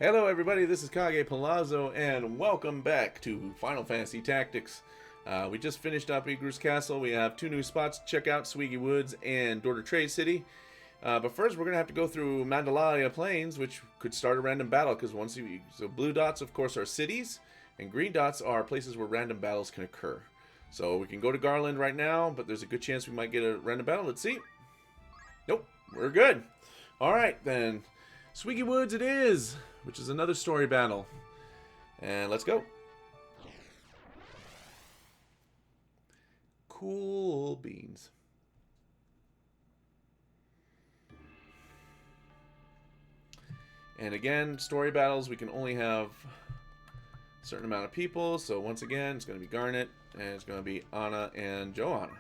Hello everybody, this is Kage Palazzo, and welcome back to Final Fantasy Tactics. We just finished up Igru's Castle. We have two new spots to check out, Sweegie Woods and Dorter Trade City. But first we're going to have to go through Mandalaria Plains, which could start a random battle, because so blue dots, of course, are cities, and green dots are places where random battles can occur. So we can go to Garland right now, but there's a good chance we might get a random battle. Let's see. Nope, we're good. Alright, then. Sweegie Woods it is, which is another story battle. And let's go. Cool beans. And again, story battles, we can only have a certain amount of people. So once again, it's going to be Garnet, and it's going to be Anna and Joanna.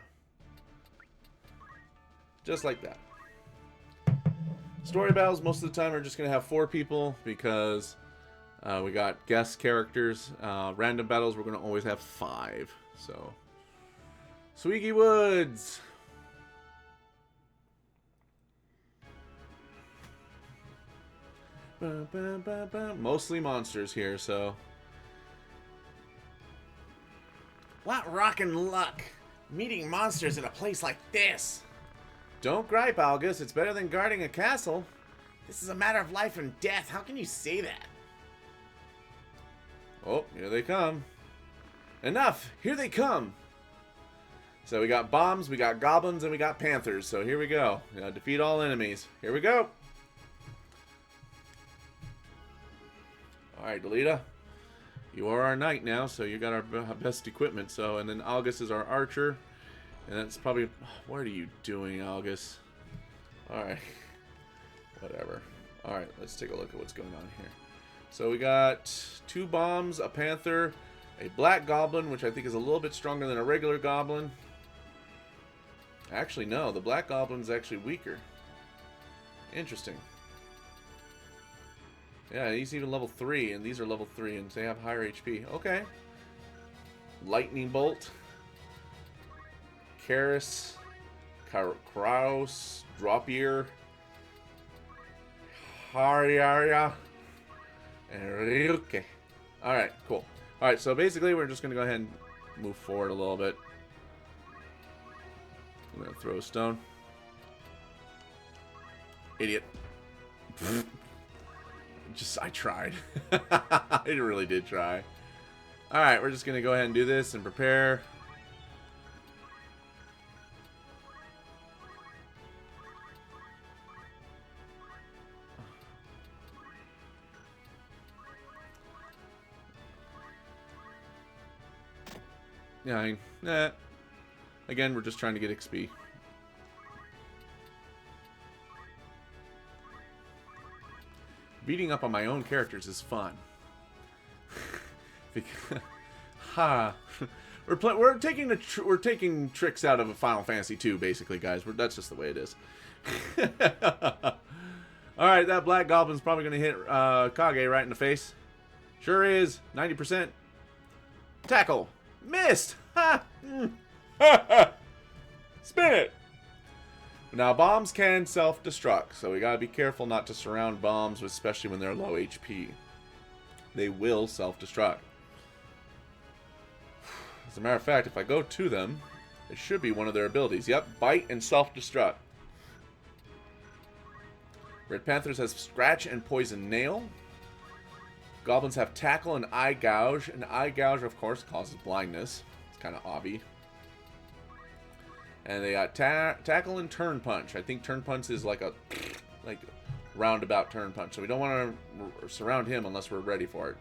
Just like that. Story battles, most of the time, are just going to have 4 people because we got guest characters. Random battles, we're going to always have 5. So, Sweegie Woods! Mostly monsters here, so. What rockin' luck! Meeting monsters in a place like this! Don't gripe, Algus. It's better than guarding a castle. This is a matter of life and death. How can you say that? Oh, here they come. Enough! Here they come! So we got bombs, we got goblins, and we got panthers. So here we go. Defeat all enemies. Here we go! Alright, Delita. You are our knight now, so you got our best equipment. So, and then Algus is our archer. And that's probably... What are you doing, Algus? Alright. Whatever. Alright, let's take a look at what's going on here. So we got 2 bombs, a panther, a black goblin, which I think is a little bit stronger than a regular goblin. Actually, no. The black goblin's actually weaker. Interesting. Yeah, he's even level 3, and these are level 3, and they have higher HP. Okay. Lightning bolt. Karis, Kraus, Dropier, Hariaria, and Ryuke. Alright, cool. Alright, so basically we're just going to go ahead and move forward a little bit. I'm going to throw a stone. Idiot. I tried. I really did try. Alright, we're just going to go ahead and do this and prepare. Yeah, again, we're just trying to get XP. Beating up on my own characters is fun. Ha! We're taking tricks out of a Final Fantasy 2, basically, guys. That's just the way it is. All right, that black goblin's probably gonna hit Kage right in the face. Sure is. 90%. Tackle. Missed! Ha! Spin it! Now, bombs can self-destruct, so we gotta be careful not to surround bombs, especially when they're low HP. They will self-destruct. As a matter of fact, if I go to them, it should be one of their abilities. Yep, bite and self-destruct. Red Panthers has scratch and poison nail. Goblins have tackle and eye gouge. And eye gouge, of course, causes blindness. It's kind of obby. And they got tackle and turn punch. I think turn punch is like a roundabout turn punch. So we don't want to surround him unless we're ready for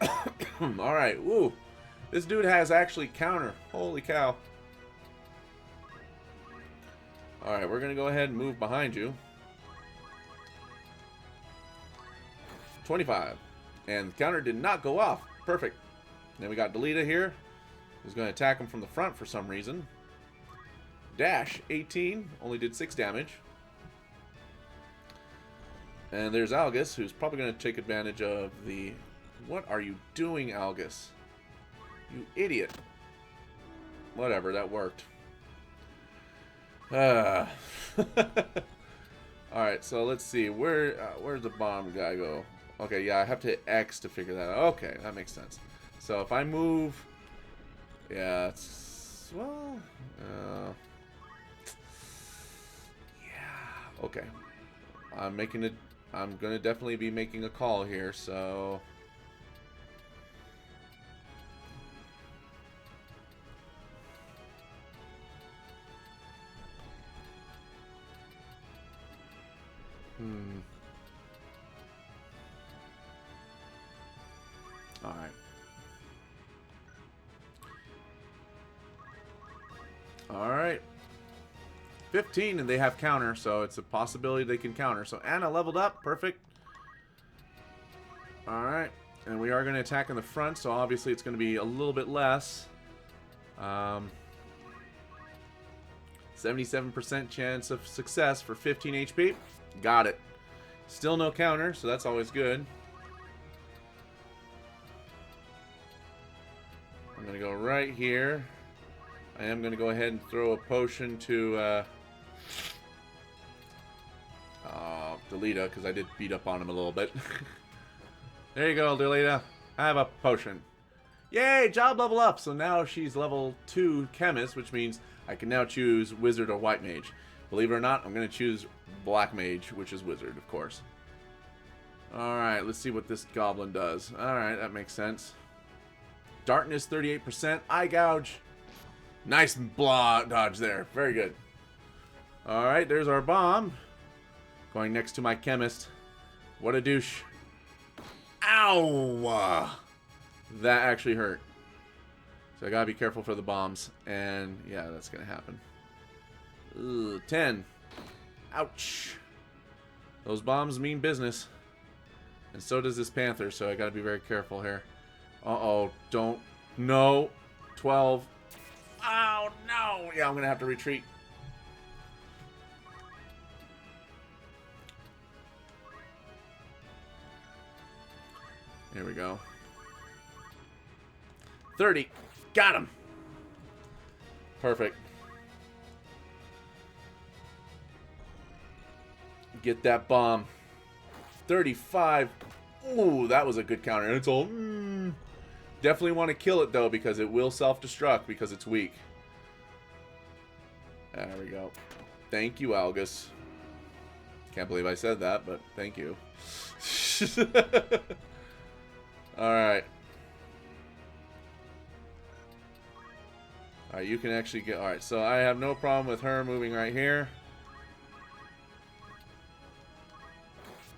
it. Alright, woo. This dude has actually counter. Holy cow. Alright, we're going to go ahead and move behind you. 25. And the counter did not go off. Perfect. Then we got Delita here, who's going to attack him from the front for some reason. Dash, 18. Only did 6 damage. And there's Algus, who's probably going to take advantage of the... What are you doing, Algus? You idiot. Whatever, that worked. Alright, so let's see. Where'd the bomb guy go? Okay, yeah, I have to hit X to figure that out. Okay, that makes sense. So if I move... Yeah, it's... Well... yeah, okay. I'm making it... I'm going to definitely be making a call here, so... Alright. Alright. 15, and they have counter, so it's a possibility they can counter. So Anna leveled up. Perfect. Alright. And we are going to attack in the front, so obviously it's going to be a little bit less. 77% chance of success for 15 HP. Got it. Still no counter, so that's always good. I'm going to go right here. I am going to go ahead and throw a potion to Delita, because I did beat up on him a little bit. There you go, Delita. I have a potion. Yay, job level up. So now she's level 2 chemist, which means I can now choose wizard or white mage. Believe it or not, I'm going to choose black mage, which is wizard, of course. Alright, let's see what this goblin does. Alright, that makes sense. Darkness 38%. Eye gouge. Nice blah dodge there. Very good. Alright, there's our bomb. Going next to my chemist. What a douche. Ow! That actually hurt. So I gotta be careful for the bombs. And yeah, that's gonna happen. Ugh, 10. Ouch. Those bombs mean business. And so does this panther, so I gotta be very careful here. Uh-oh, don't. No. 12. Oh, no. Yeah, I'm gonna have to retreat. Here we go. 30. Got him. Perfect. Get that bomb. 35. Ooh, that was a good counter. And it's all... Definitely want to kill it, though, because it will self-destruct because it's weak. There we go. Thank you, Algus. Can't believe I said that, but thank you. Alright. Alright, you can actually get... Alright, so I have no problem with her moving right here.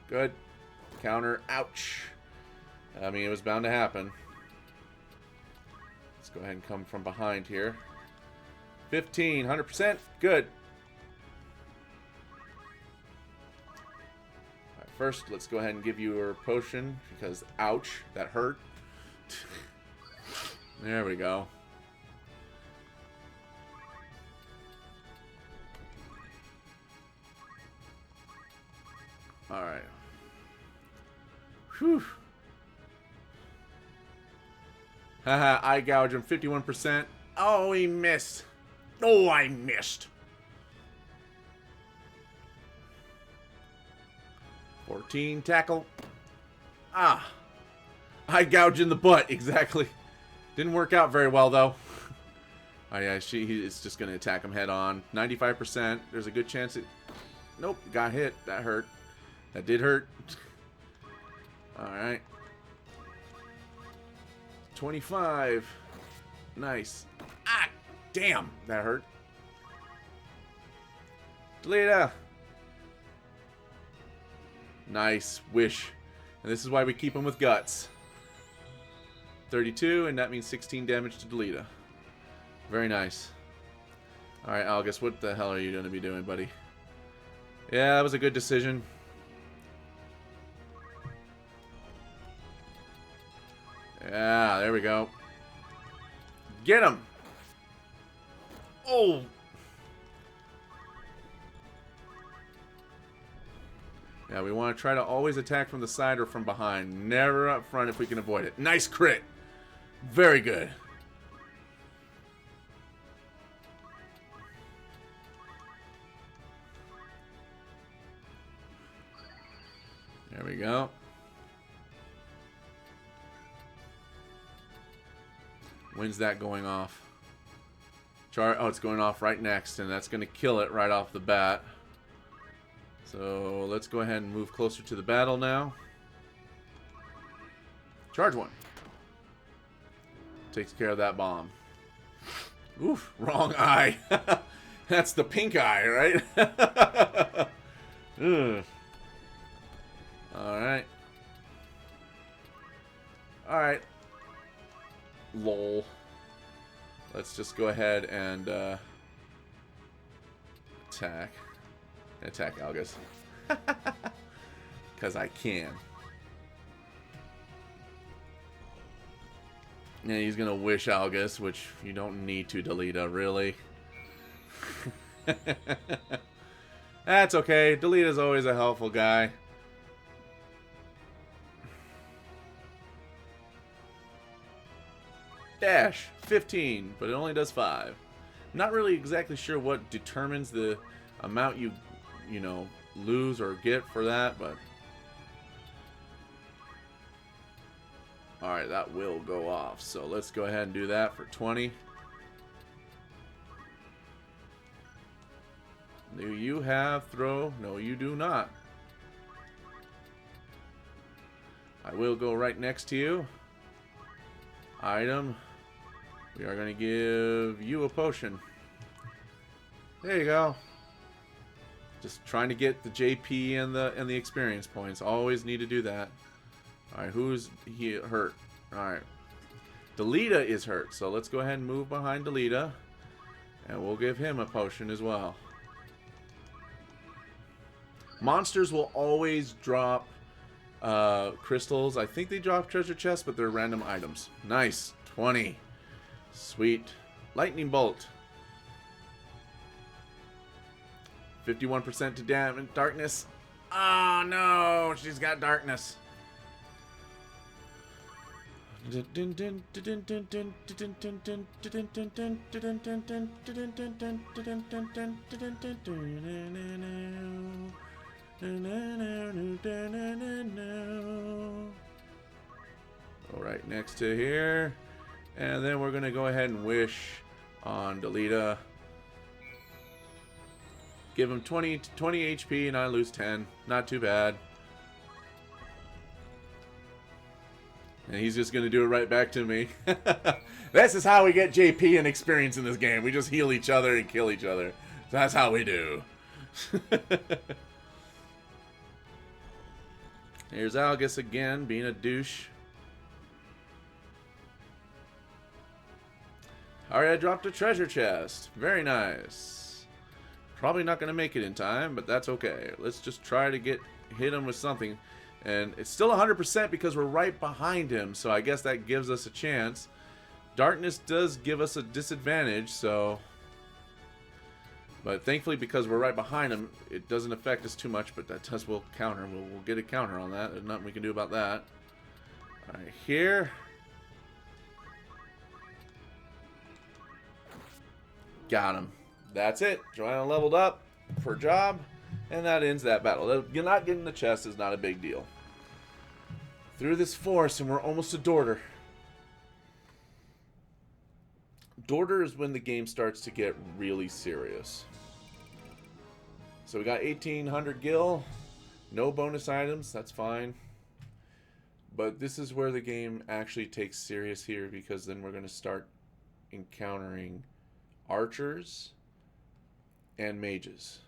Good. Counter. Ouch. I mean, it was bound to happen. Let's go ahead and come from behind here. 15. 100%. Good. Alright, first, let's go ahead and give you her potion, because, ouch, that hurt. There we go. Alright. Whew. Haha, eye gouge him 51%. Oh, he missed. Oh, I missed. 14, tackle. Ah. Eye gouge in the butt, exactly. Didn't work out very well, though. Oh, yeah, it's just going to attack him head on. 95%. There's a good chance it... Nope, got hit. That hurt. That did hurt. Alright. 25. Nice. Ah, damn. That hurt. Delita. Nice. Wish. And this is why we keep him with guts. 32, and that means 16 damage to Delita. Very nice. Alright, Algus, what the hell are you going to be doing, buddy? Yeah, that was a good decision. Yeah, there we go. Get him! Oh! Yeah, we want to try to always attack from the side or from behind. Never up front if we can avoid it. Nice crit! Very good. There we go. When's that going off? Oh, it's going off right next, and that's going to kill it right off the bat. So let's go ahead and move closer to the battle now. Charge one. Takes care of that bomb. Oof, wrong eye. That's the pink eye, right? Ugh. Alright. Alright. Lol. Let's just go ahead and attack. Attack Algus. Because I can. And he's going to wish Algus, which you don't need to, Delita, really. That's okay. Delita's always a helpful guy. Dash 15, but it only does 5. Not really exactly sure what determines the amount you know, lose or get for that, but alright, that will go off. So let's go ahead and do that for 20. Do you have throw? No, you do not. I will go right next to you. Item. We are going to give you a potion. There you go. Just trying to get the JP and the experience points. Always need to do that. Alright, who's hurt? Alright. Delita is hurt, so let's go ahead and move behind Delita. And we'll give him a potion as well. Monsters will always drop crystals. I think they drop treasure chests, but they're random items. Nice. 20. Sweet. Lightning bolt. 51% to damage. Darkness. Oh no, she's got darkness. All right, next to here. And then we're going to go ahead and wish on Delita. Give him 20 HP and I lose 10. Not too bad. And he's just going to do it right back to me. This is how we get JP and experience in this game. We just heal each other and kill each other. That's how we do. Here's Algus again, being a douche. Alright, I dropped a treasure chest. Very nice. Probably not going to make it in time, but that's okay. Let's just try to hit him with something. And it's still 100% because we're right behind him, so I guess that gives us a chance. Darkness does give us a disadvantage, so... But thankfully, because we're right behind him, it doesn't affect us too much, but that will counter. We'll get a counter on that. There's nothing we can do about that. Alright, here. Got him. That's it. Joanna leveled up for a job, and that ends that battle. You're not getting the chest is not a big deal. Through this forest, and we're almost to Dorter. Dorter is when the game starts to get really serious. So we got 1800 gil. No bonus items. That's fine. But this is where the game actually takes serious here, because then we're going to start encountering archers and mages.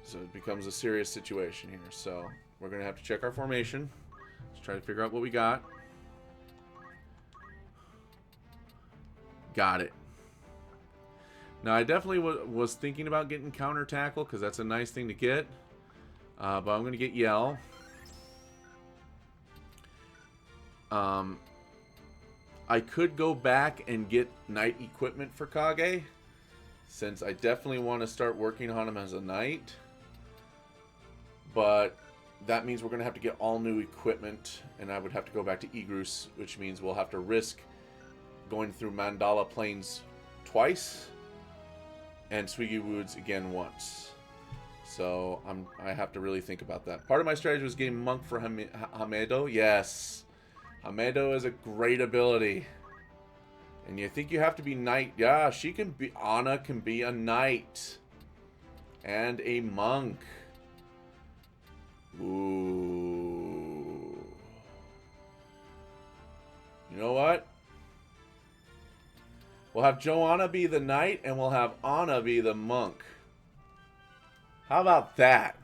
So it becomes a serious situation here. So we're going to have to check our formation. Let's try to figure out what we got. Got it. Now I definitely was thinking about getting counter tackle, because that's a nice thing to get. But I'm going to get yell. I could go back and get knight equipment for Kage, since I definitely want to start working on him as a knight. But that means we're going to have to get all new equipment, and I would have to go back to Egrus, which means we'll have to risk going through Mandala Plains twice and Swiggy Woods again once. So I have to really think about that. Part of my strategy was getting Monk for Hamedo. Yes. Hamedo is a great ability. And you think you have to be knight. Yeah, she can be. Ana can be a knight. And a monk. Ooh. You know what? We'll have Joanna be the knight, and we'll have Ana be the monk. How about that?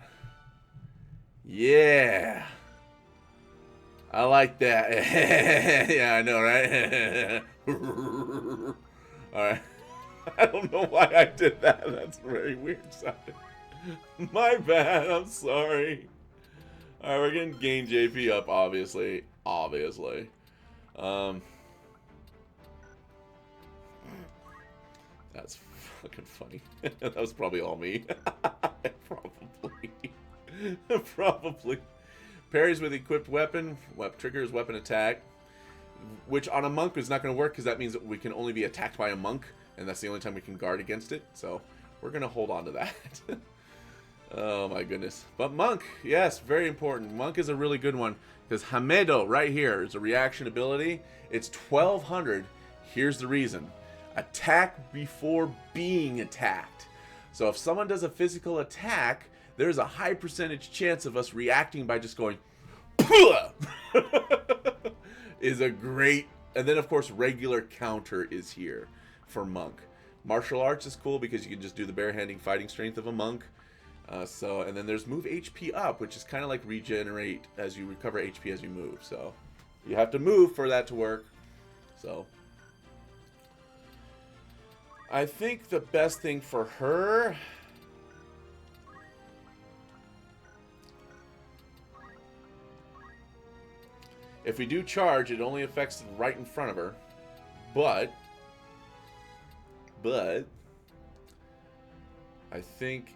Yeah. I like that. Yeah, I know, right? Alright. I don't know why I did that. That's very weird sounding. My bad. I'm sorry. Alright, we're getting Gain JP up, obviously. Obviously. That's fucking funny. That was probably all me. Probably. Parries with equipped weapon. Triggers weapon attack. Which on a monk is not going to work because that means that we can only be attacked by a monk. And that's the only time we can guard against it. So we're going to hold on to that. Oh my goodness. But monk, yes, very important. Monk is a really good one. Because Hamedo right here is a reaction ability. It's 1200. Here's the reason. Attack before being attacked. So if someone does a physical attack, there's a high percentage chance of us reacting by just going is a great. And then of course regular counter is here for monk. Martial arts is cool because you can just do the barehanding fighting strength of a monk. And then there's move HP up, which is kind of like regenerate as you recover HP as you move. So you have to move for that to work. So I think the best thing for her, if we do charge, it only affects right in front of her. But I think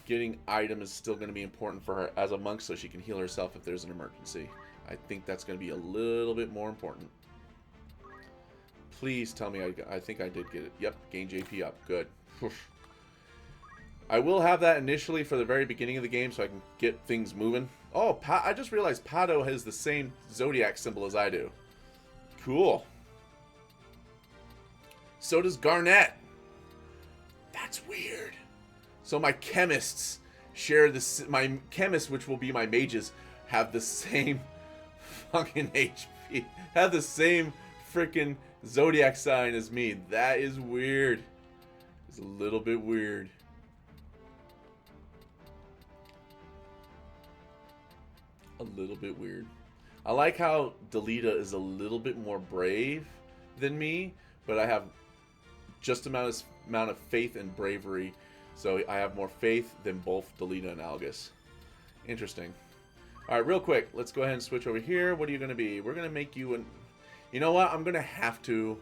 getting item is still going to be important for her as a monk so she can heal herself if there's an emergency. I think that's going to be a little bit more important. Please tell me I think I did get it. Yep, gain JP up. Good. I will have that initially for the very beginning of the game so I can get things moving. Oh, I just realized Pado has the same zodiac symbol as I do. Cool. So does Garnet. That's weird. So my chemists share this. My chemists, which will be my mages, have the same fucking HP. Have the same freaking zodiac sign as me. That is weird. It's a little bit weird. A little bit weird. I like how Delita is a little bit more brave than me, but I have just amount of faith and bravery. So I have more faith than both Delita and Algus. Interesting. Alright, real quick. Let's go ahead and switch over here. What are you going to be? We're going to make you an... You know what? I'm going to have to...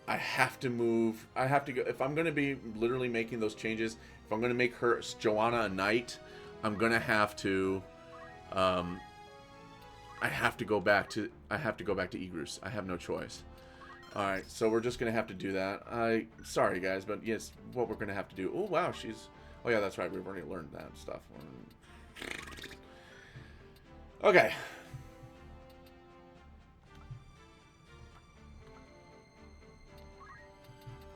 I have to move. I have to go... If I'm going to be literally making those changes, if I'm going to make her Joanna a knight, I'm going to have to... I have to go back to Egrus. I have no choice. Alright, so we're just going to have to do that. Sorry, guys, but yes, what we're going to have to do. Oh, wow, she's... Oh, yeah, that's right. We've already learned that stuff. Okay.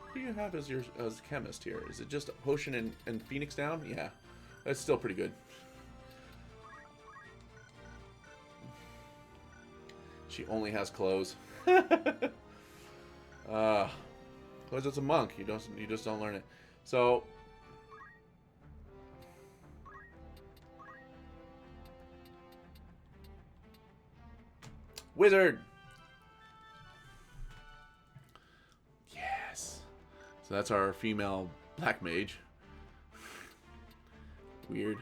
Who do you have as your chemist here? Is it just Hoshin and Phoenix down? Yeah, that's still pretty good. She only has clothes. Because it's a monk, you just don't learn it. So wizard. Yes. So that's our female black mage. Weird.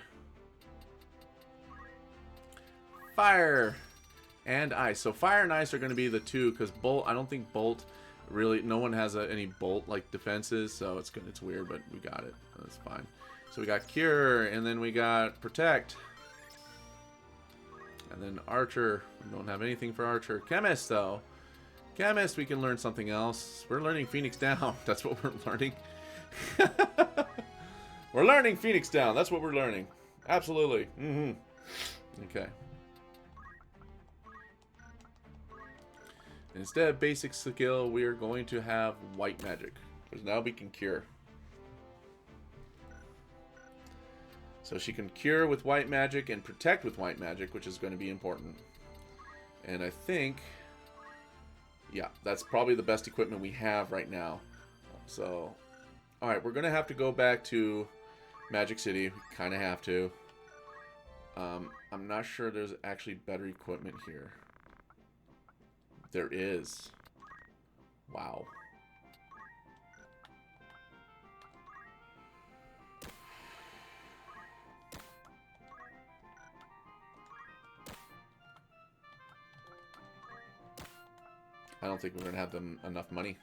Fire and ice. So fire and ice are going to be the two because bolt. I don't think bolt. Really, no one has any bolt-like defenses, so it's weird, but we got it. That's fine. So we got Cure, and then we got Protect. And then Archer. We don't have anything for Archer. Chemist, though. Chemist, we can learn something else. We're learning Phoenix Down. That's what we're learning. We're learning Phoenix Down. That's what we're learning. Absolutely. Okay. Instead of basic skill, we are going to have white magic. Because now we can cure. So she can cure with white magic and protect with white magic, which is going to be important. And I think, yeah, that's probably the best equipment we have right now. So, alright, we're going to have to go back to Magic City. We kind of have to. I'm not sure there's actually better equipment here. There is. Wow. I don't think we're going to have them enough money.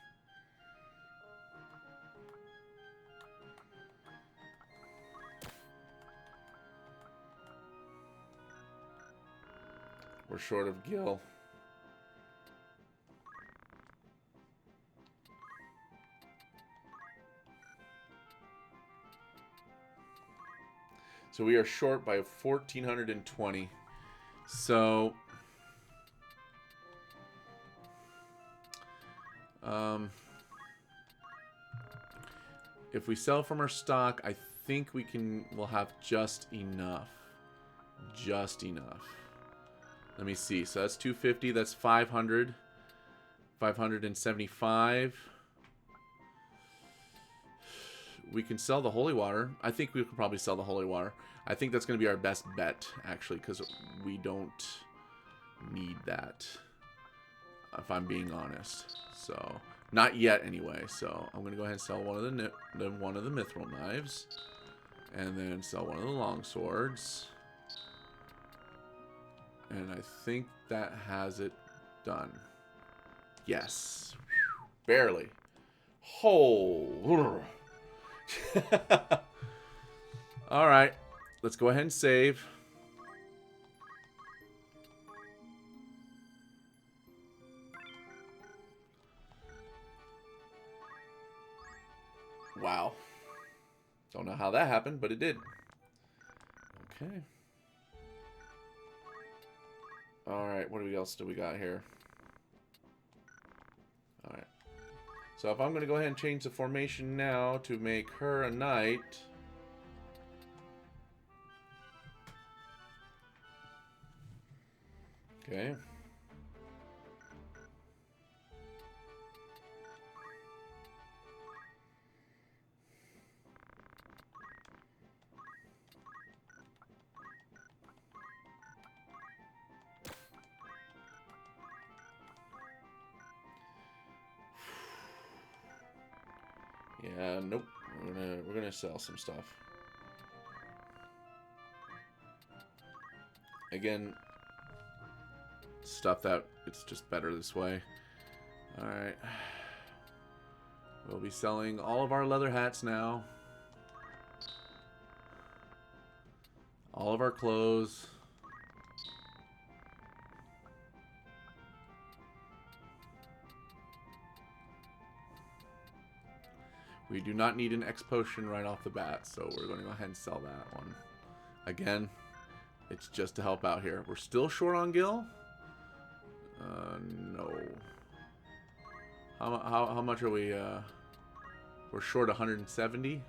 We're short of Gil. So we are short by 1,420. So if we sell from our stock, I think we'll have just enough. Just enough. Let me see. So that's 250. That's 500. 575. We can sell the holy water. I think we could probably sell the holy water. I think that's going to be our best bet, actually, because we don't need that, if I'm being honest. So, not yet, anyway. So, I'm going to go ahead and sell one of the mithril knives, and then sell one of the long swords. And I think that has it done. Yes. Barely. Oh. Alright. Let's go ahead and save. Wow. Don't know how that happened, but it did. Okay. Alright, what else do we got here? Alright. So if I'm going to go ahead and change the formation now to make her a knight. Okay. Yeah, nope. We're gonna sell some stuff. Again, stuff that it's just better this way. Alright. We'll be selling all of our leather hats now. All of our clothes. We do not need an X potion right off the bat, so we're going to go ahead and sell that one. Again, it's just to help out here. We're still short on Gil? No. How much are we? We're short 170.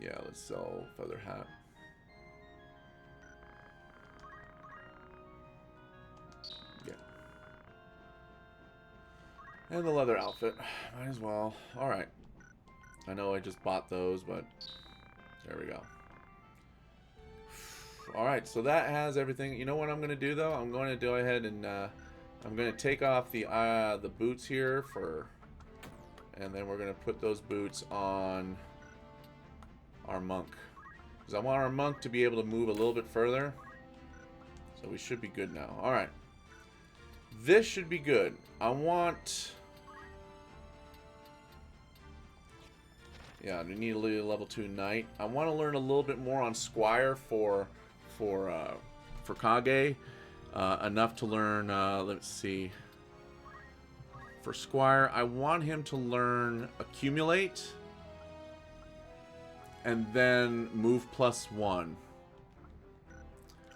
Yeah, let's sell feather hat. Yeah. And the leather outfit. Might as well. Alright. I know I just bought those, but there we go. Alright, so that has everything. You know what I'm going to do, though? I'm going to go ahead and I'm going to take off the boots here for... And then we're going to put those boots on our monk. Because I want our monk to be able to move a little bit further. So we should be good now. Alright. This should be good. I want... Yeah, we need a level 2 knight. I want to learn a little bit more on Squire for Kage. Enough to learn, let's see. For Squire, I want him to learn Accumulate. And then Move +1.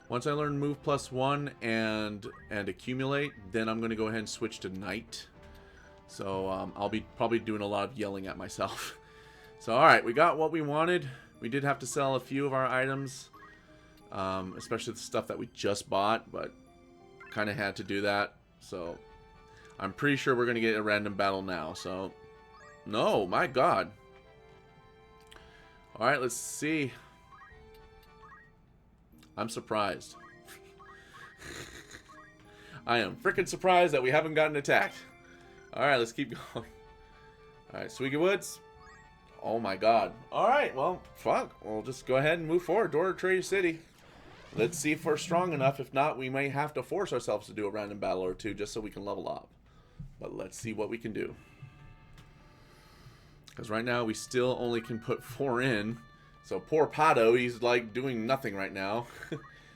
Once I learn Move +1 and Accumulate, then I'm going to go ahead and switch to Knight. So I'll be probably doing a lot of yelling at myself. So alright, we got what we wanted. We did have to sell a few of our items. Especially the stuff that we just bought, but kind of had to do that. So I'm pretty sure we're going to get a random battle now. So, no, my god. Alright, let's see. I'm surprised. I am freaking surprised that we haven't gotten attacked. Alright, let's keep going. Alright, Sweegie Woods. Oh my god. Alright, well, fuck. We'll just go ahead and move forward. Door to Trade City. Let's see if we're strong enough. If not, we may have to force ourselves to do a random battle or two just so we can level up. But let's see what we can do. Because right now we still only can put 4 in. So poor Pato, he's like doing nothing right now.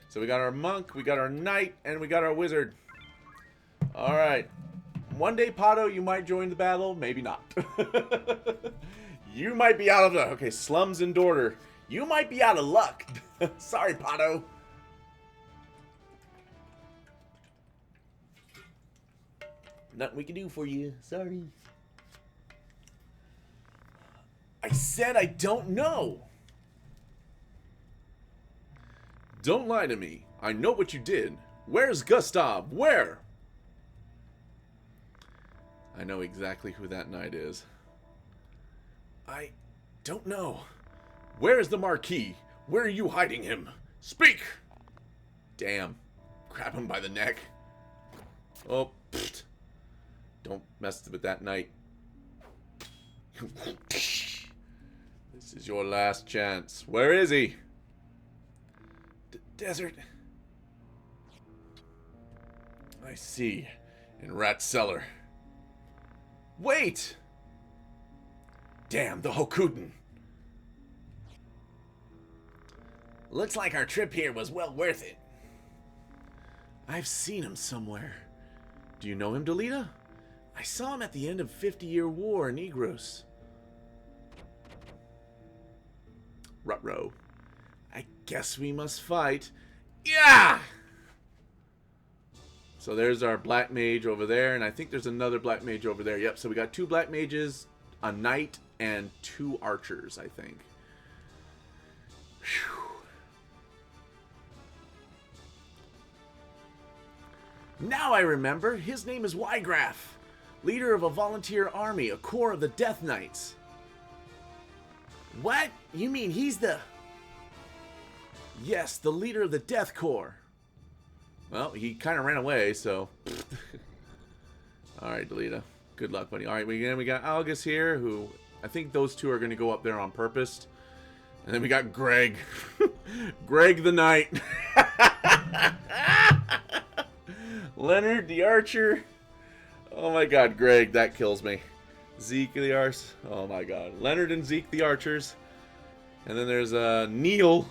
So we got our monk, we got our knight, and we got our wizard. Alright. One day, Pato, you might join the battle. Maybe not. You might be out of luck. Okay, Slums and Dorter. You might be out of luck. Sorry, Pato. Nothing we can do for you. Sorry. I said I don't know. Don't lie to me. I know what you did. Where's Gustav? Where? I know exactly who that knight is. I don't know. Where is the Marquis? Where are you hiding him? Speak! Damn. Grab him by the neck. Oh, pfft. Don't mess with that knight. This is your last chance. Where is he? Desert. I see. In Rat Cellar. Wait! Damn, the Hokuden. Looks like our trip here was well worth it. I've seen him somewhere. Do you know him, Delita? I saw him at the end of 50-Year War in Igros. Ruh-roh. I guess we must fight. Yeah! So there's our black mage over there, and I think there's another black mage over there. Yep, so we got 2 black mages, a knight, and 2 archers, I think. Whew. Now I remember. His name is Wygraf, leader of a volunteer army, a corps of the Death Knights. What? You mean he's the... Yes, the leader of the Death Corps. Well, he kind of ran away, so... Alright, Delita. Good luck, buddy. Alright, we got Algus here, who... I think those 2 are going to go up there on purpose. And then we got Greg. Greg the Knight. Leonard the Archer. Oh my god, Greg, that kills me. Zeke the Arse. Oh my god. Leonard and Zeke the Archers. And then there's Neil.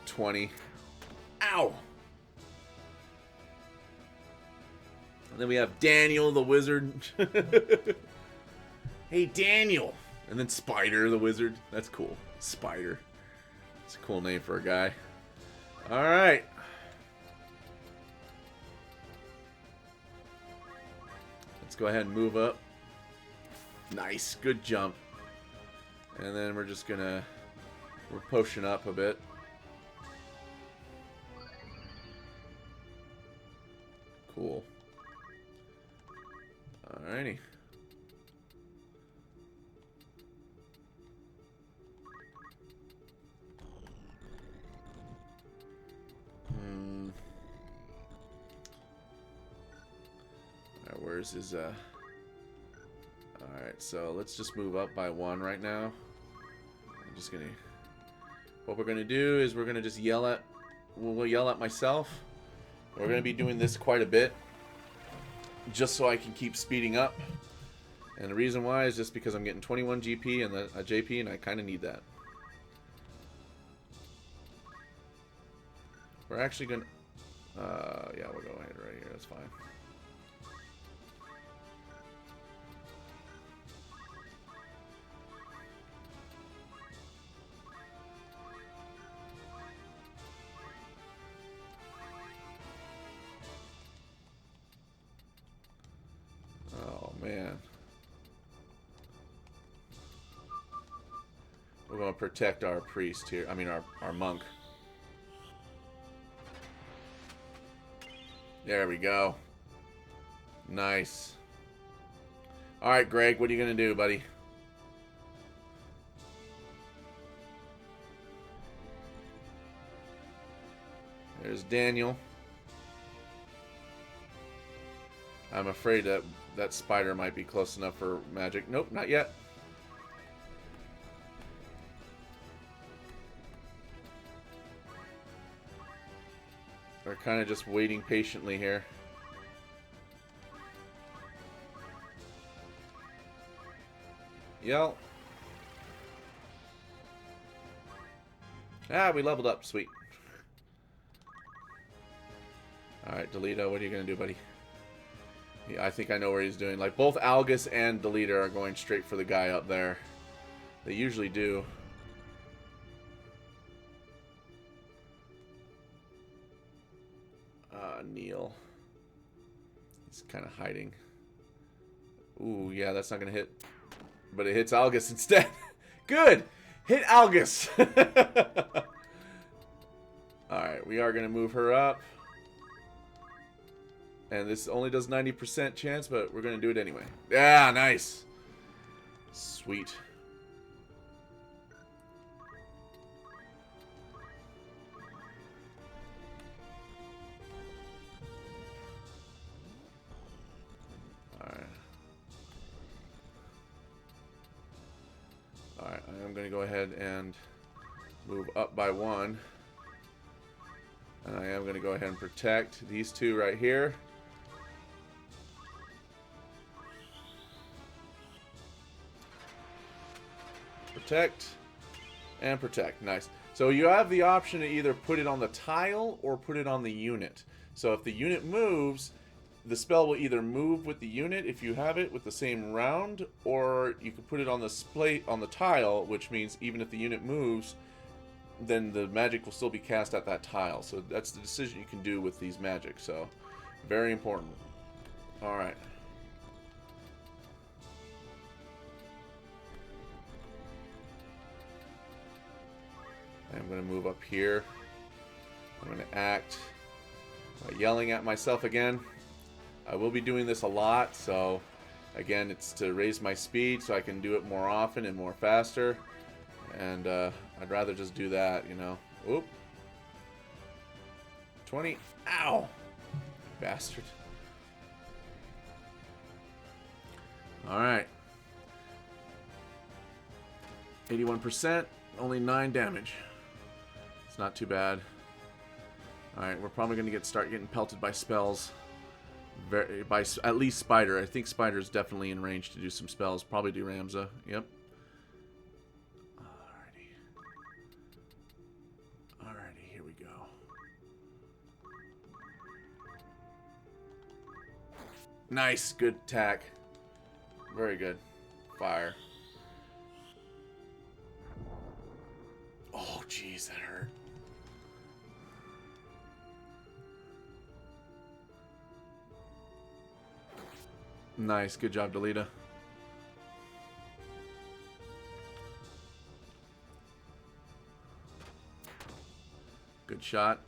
20. Ow! And then we have Daniel the Wizard. Hey, Daniel! And then Spider the Wizard. That's cool. Spider. It's a cool name for a guy. Alright. Let's go ahead and move up. Nice. Good jump. And then we're just gonna... We're potion up a bit. Cool. Alrighty. Alright, where's his, Alright, so let's just move up by 1 right now. I'm just gonna... What we're gonna do is we're gonna just yell at... We'll yell at myself. We're gonna be doing this quite a bit. Just so I can keep speeding up. And the reason why is just because I'm getting 21 GP and a JP, and I kind of need that. We're actually going to... yeah, we'll go ahead right here. That's fine. Oh, man. We're going to protect our priest here. I mean, our monk. There we go. Nice. Alright, Greg, what are you going to do, buddy? There's Daniel. I'm afraid that that spider might be close enough for magic. Nope, not yet. We're kind of just waiting patiently here. Yell. Ah, we leveled up. Sweet. Alright, Delito, what are you going to do, buddy? Yeah, I think I know where he's doing. Like, both Algus and Delita are going straight for the guy up there. They usually do. Neil. He's kind of hiding. Ooh, yeah, that's not going to hit. But it hits Algus instead. Good! Hit Algus! Alright, we are going to move her up. And this only does 90% chance, but we're going to do it anyway. Yeah, nice. Sweet. Alright, I'm going to go ahead and move up by 1. And I am going to go ahead and protect these two right here. Protect. And protect. Nice. So you have the option to either put it on the tile or put it on the unit. So if the unit moves, the spell will either move with the unit if you have it with the same round, or you can put it on the tile, which means even if the unit moves, then the magic will still be cast at that tile. So that's the decision you can do with these magic. So very important. All right. I'm going to move up here. I'm going to act by yelling at myself again. I will be doing this a lot, so again, it's to raise my speed so I can do it more often and more faster. And I'd rather just do that, you know. Oop. 20. Ow! Bastard. Alright. 81%. Only 9 damage. It's not too bad. Alright, we're probably going to start getting pelted by spells. By at least Spider. I think Spider's definitely in range to do some spells. Probably do Ramza. Yep. Alrighty, here we go. Nice, good attack. Very good. Fire. Oh, jeez, that hurt. Nice, good job, Delita. Good shot.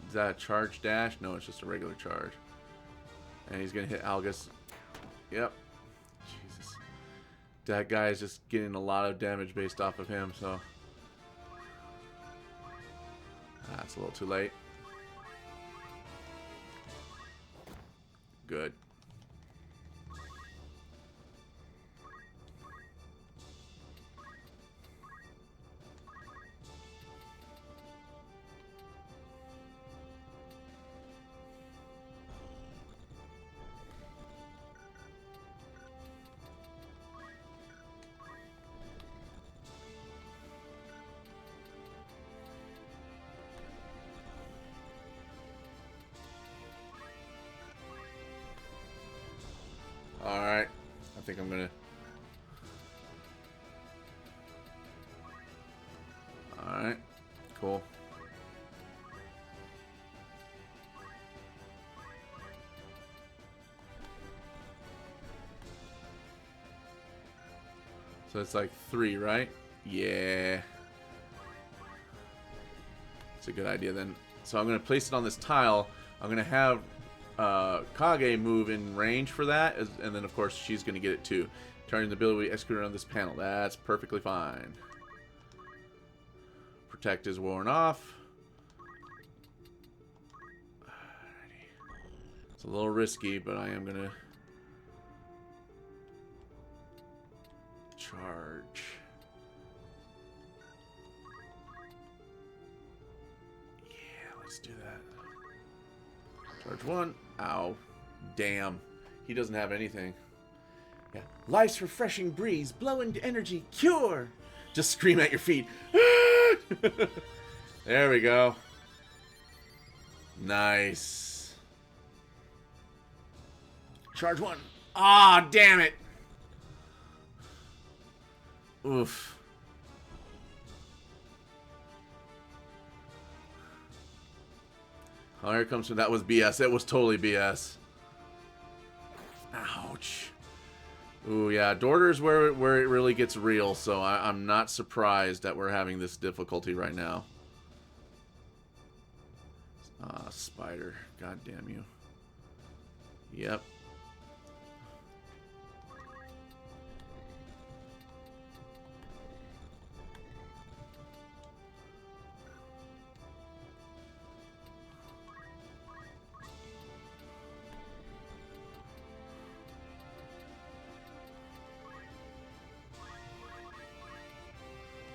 Is that a charge dash? No, it's just a regular charge. And he's going to hit Algus. Yep. Jesus. That guy is just getting a lot of damage based off of him, so... That's a little too late. Good. think I'm gonna... Alright, cool. So it's like 3, right? Yeah. It's a good idea then. So I'm going to place it on this tile. I'm going to have Kage move in range for that. And then, of course, she's going to get it too. Turning the ability to execute on this panel. That's perfectly fine. Protect is worn off. Alrighty. It's a little risky, but I am going to charge. Yeah, let's do that. Charge 1. Ow. Damn. He doesn't have anything. Yeah. Life's refreshing breeze, blow into energy, cure. Just scream at your feet. There we go. Nice. Charge 1. Ah, damn it. Oof. Oh, here it comes from... That was BS. It was totally BS. Ouch. Ooh, yeah. Dorder's where it really gets real, so I'm not surprised that we're having this difficulty right now. Ah, spider. God damn you. Yep.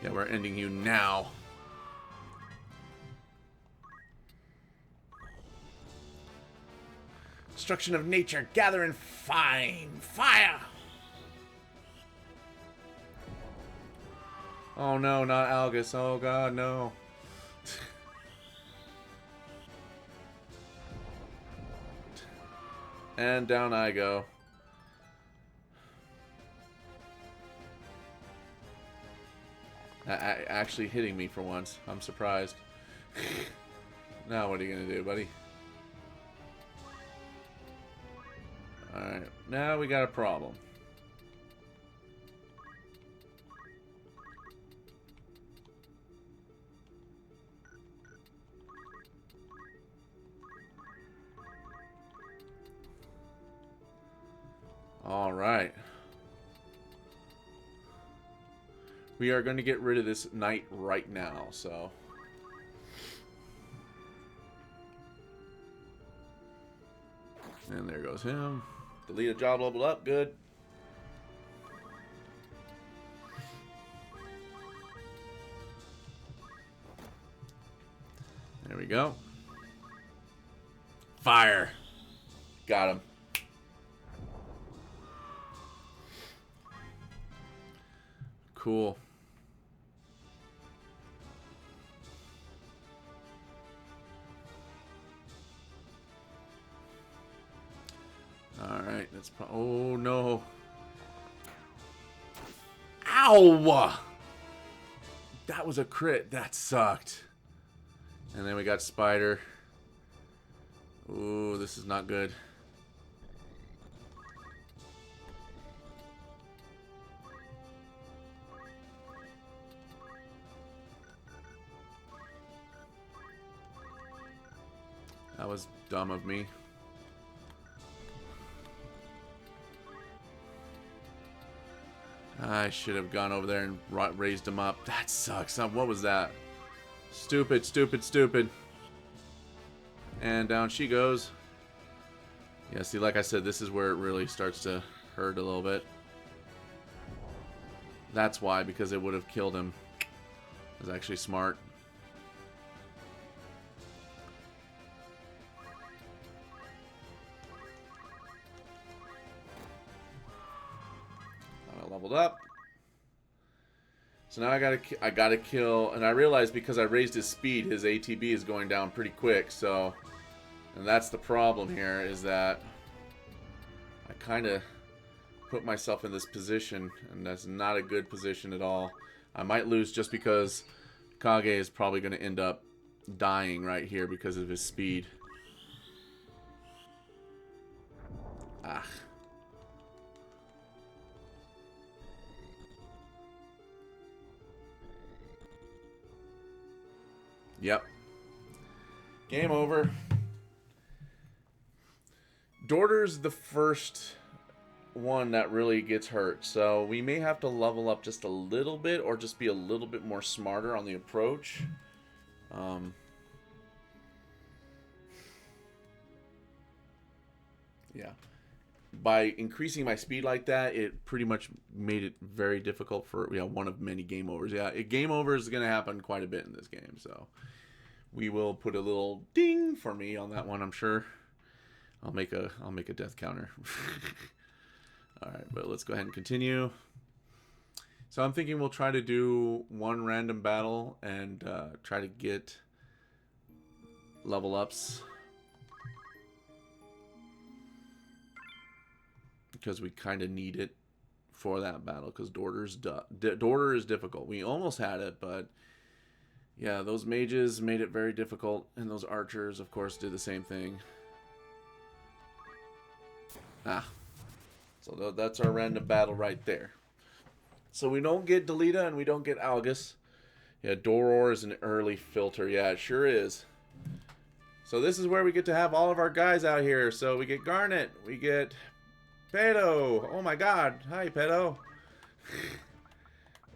Yeah, we're ending you now. Destruction of nature, gather and fine fire. Oh no, not Algus. Oh god, no. And down I go. Actually hitting me for once. I'm surprised. Now what are you gonna do, buddy? Alright, now we got a problem. Alright. We are going to get rid of this knight right now, so... And there goes him. Delete a job level up, good. There we go. Fire! Got him. Cool. Alright, that's oh no. Ow! That was a crit. That sucked. And then we got Spider. Ooh, this is not good. That was dumb of me. I should have gone over there and raised him up. That sucks. What was that? Stupid, stupid, stupid. And down she goes. Yeah, see, like I said, this is where it really starts to hurt a little bit. That's why, because it would have killed him. It was actually smart. Leveled up. So now I gotta kill, and I realized because I raised his speed, his ATB is going down pretty quick. So, and that's the problem here, is that I kind of put myself in this position, and that's not a good position at all. I might lose just because Kage is probably going to end up dying right here because of his speed. Ah. Yep. Game over. Dorter's the first one that really gets hurt, so we may have to level up just a little bit or just be a little bit more smarter on the approach. Yeah. By increasing my speed like that, it pretty much made it very difficult for one of many game overs. Yeah, game over is going to happen quite a bit in this game, so we will put a little ding for me on that one, I'm sure. I'll make a death counter. All right, but let's go ahead and continue. So I'm thinking we'll try to do one random battle and try to get level ups. Because we kind of need it for that battle, because Dorter is difficult. We almost had it, but yeah, those mages made it very difficult, and those archers, of course, did the same thing. Ah, so that's our random battle right there. So we don't get Delita and we don't get Algus. Yeah, Doror is an early filter. Yeah, it sure is. So this is where we get to have all of our guys out here. So we get Garnet, we get Pedo. Oh my god. Hi, Pedo.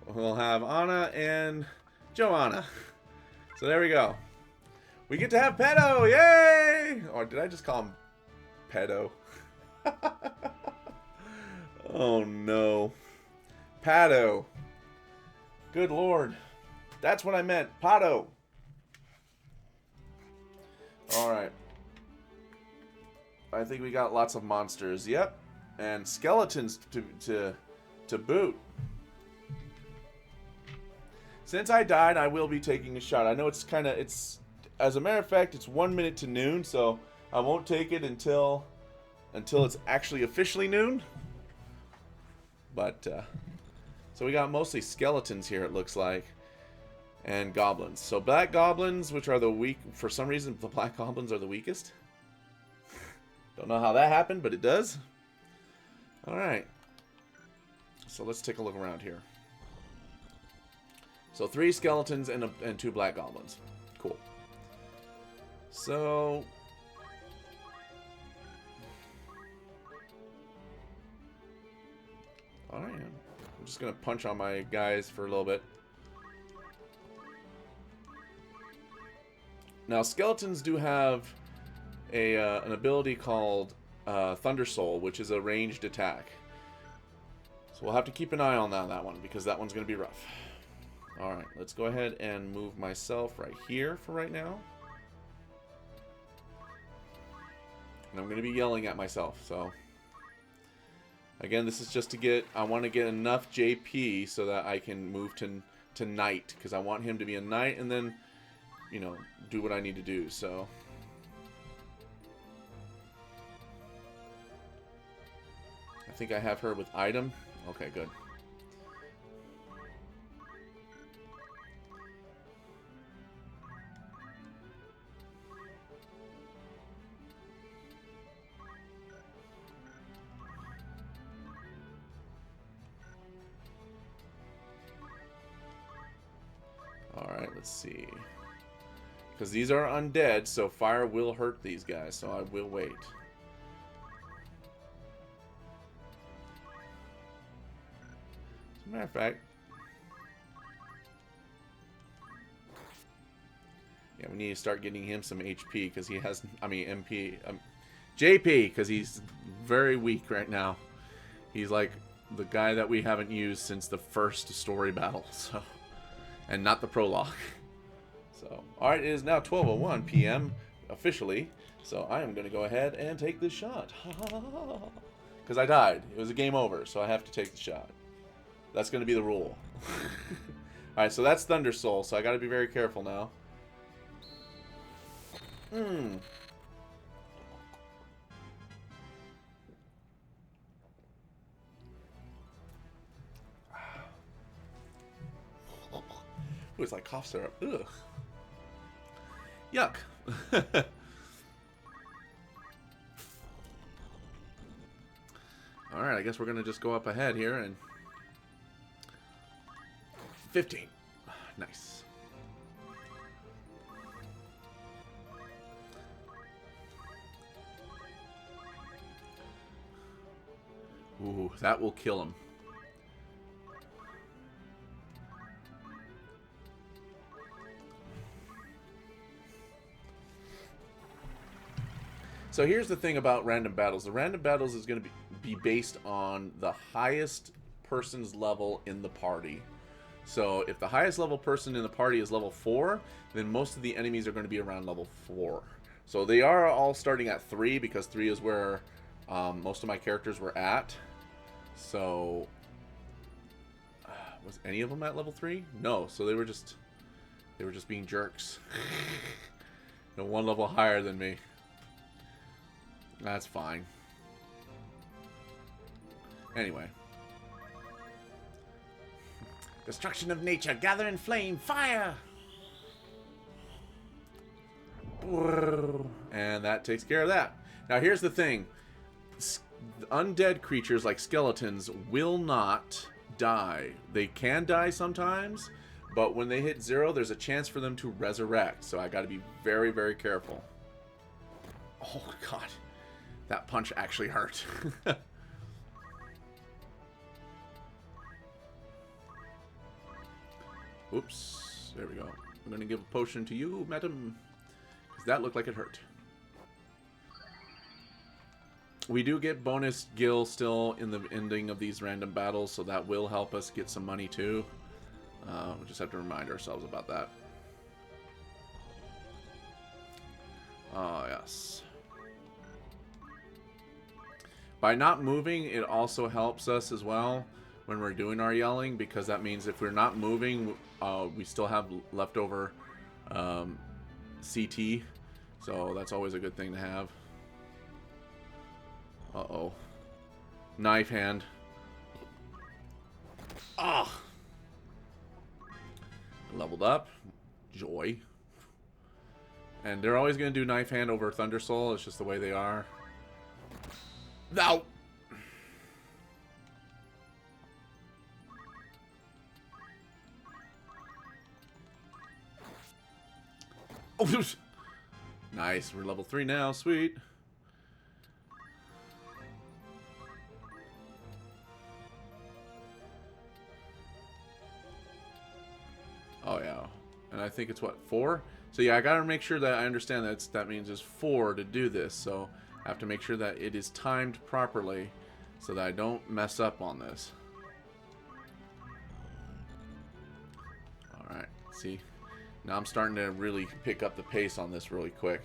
We'll have Anna and Joanna. So there we go. We get to have Pedo. Yay! Or did I just call him Pedo? Oh no. Pado. Good lord. That's what I meant. Pado. Alright. I think we got lots of monsters. Yep. And skeletons to boot. Since I died, I will be taking a shot. I know it's as a matter of fact, it's 1 minute to noon, so I won't take it until it's actually officially noon. But so we got mostly skeletons here, it looks like, and goblins. So black goblins, which are the weak, for some reason the black goblins are the weakest. Don't know how that happened, but it does. Alright. So let's take a look around here. So 3 skeletons and 2 black goblins. Cool. So alright. I'm just gonna punch on my guys for a little bit. Now skeletons do have an ability called Thunder Soul, which is a ranged attack. So we'll have to keep an eye on that one, because that one's going to be rough. Alright, let's go ahead and move myself right here for right now. And I'm going to be yelling at myself, so... Again, this is just to get... I want to get enough JP so that I can move to knight, because I want him to be a knight and then, you know, do what I need to do, so... I think I have her with item. Okay, good. Alright, let's see. Because these are undead, so fire will hurt these guys, so I will wait. As a matter of fact, yeah, we need to start getting him some HP because he has, I mean, MP, JP, because he's very weak right now. He's like the guy that we haven't used since the first story battle, so, and not the prologue. So, alright, it is now 12:01 p.m. officially, so I am going to go ahead and take this shot. Because I died. It was a game over, so I have to take the shot. That's going to be the rule. Alright, so that's Thunder Soul, so I got to be very careful now. Ooh, it's like cough syrup. Ugh. Yuck. Alright, I guess we're going to just go up ahead here and... 15. Nice. Ooh, that will kill him. So here's the thing about random battles. The random battles is going to be based on the highest person's level in the party. So if the highest level person in the party is level 4, then most of the enemies are going to be around level 4. So they are all starting at 3 because 3 is where most of my characters were at. So was any of them at level 3? No. So they were just being jerks. You know, one level higher than me. That's fine. Anyway. Destruction of nature, gather in flame, fire! And that takes care of that. Now here's the thing. Undead creatures like skeletons will not die. They can die sometimes, but when they hit 0, there's a chance for them to resurrect. So I got to be very, very careful. Oh, God. That punch actually hurt. Oops. There we go. I'm going to give a potion to you, madam. Because that looked like it hurt. We do get bonus gil still in the ending of these random battles, so that will help us get some money too. We'll just have to remind ourselves about that. Oh, yes. By not moving, it also helps us as well when we're doing our yelling, because that means if we're not moving, we still have leftover CT, so that's always a good thing to have. Uh-oh. Knife hand. Ah! Leveled up. Joy. And they're always going to do knife hand over Thunder Soul. It's just the way they are. No! Oh, nice. We're level 3 now. Sweet. Oh, yeah. And I think it's, what, 4? So, yeah, I got to make sure that I understand that means it's 4 to do this. So, I have to make sure that it is timed properly so that I don't mess up on this. Alright, see? Now I'm starting to really pick up the pace on this really quick.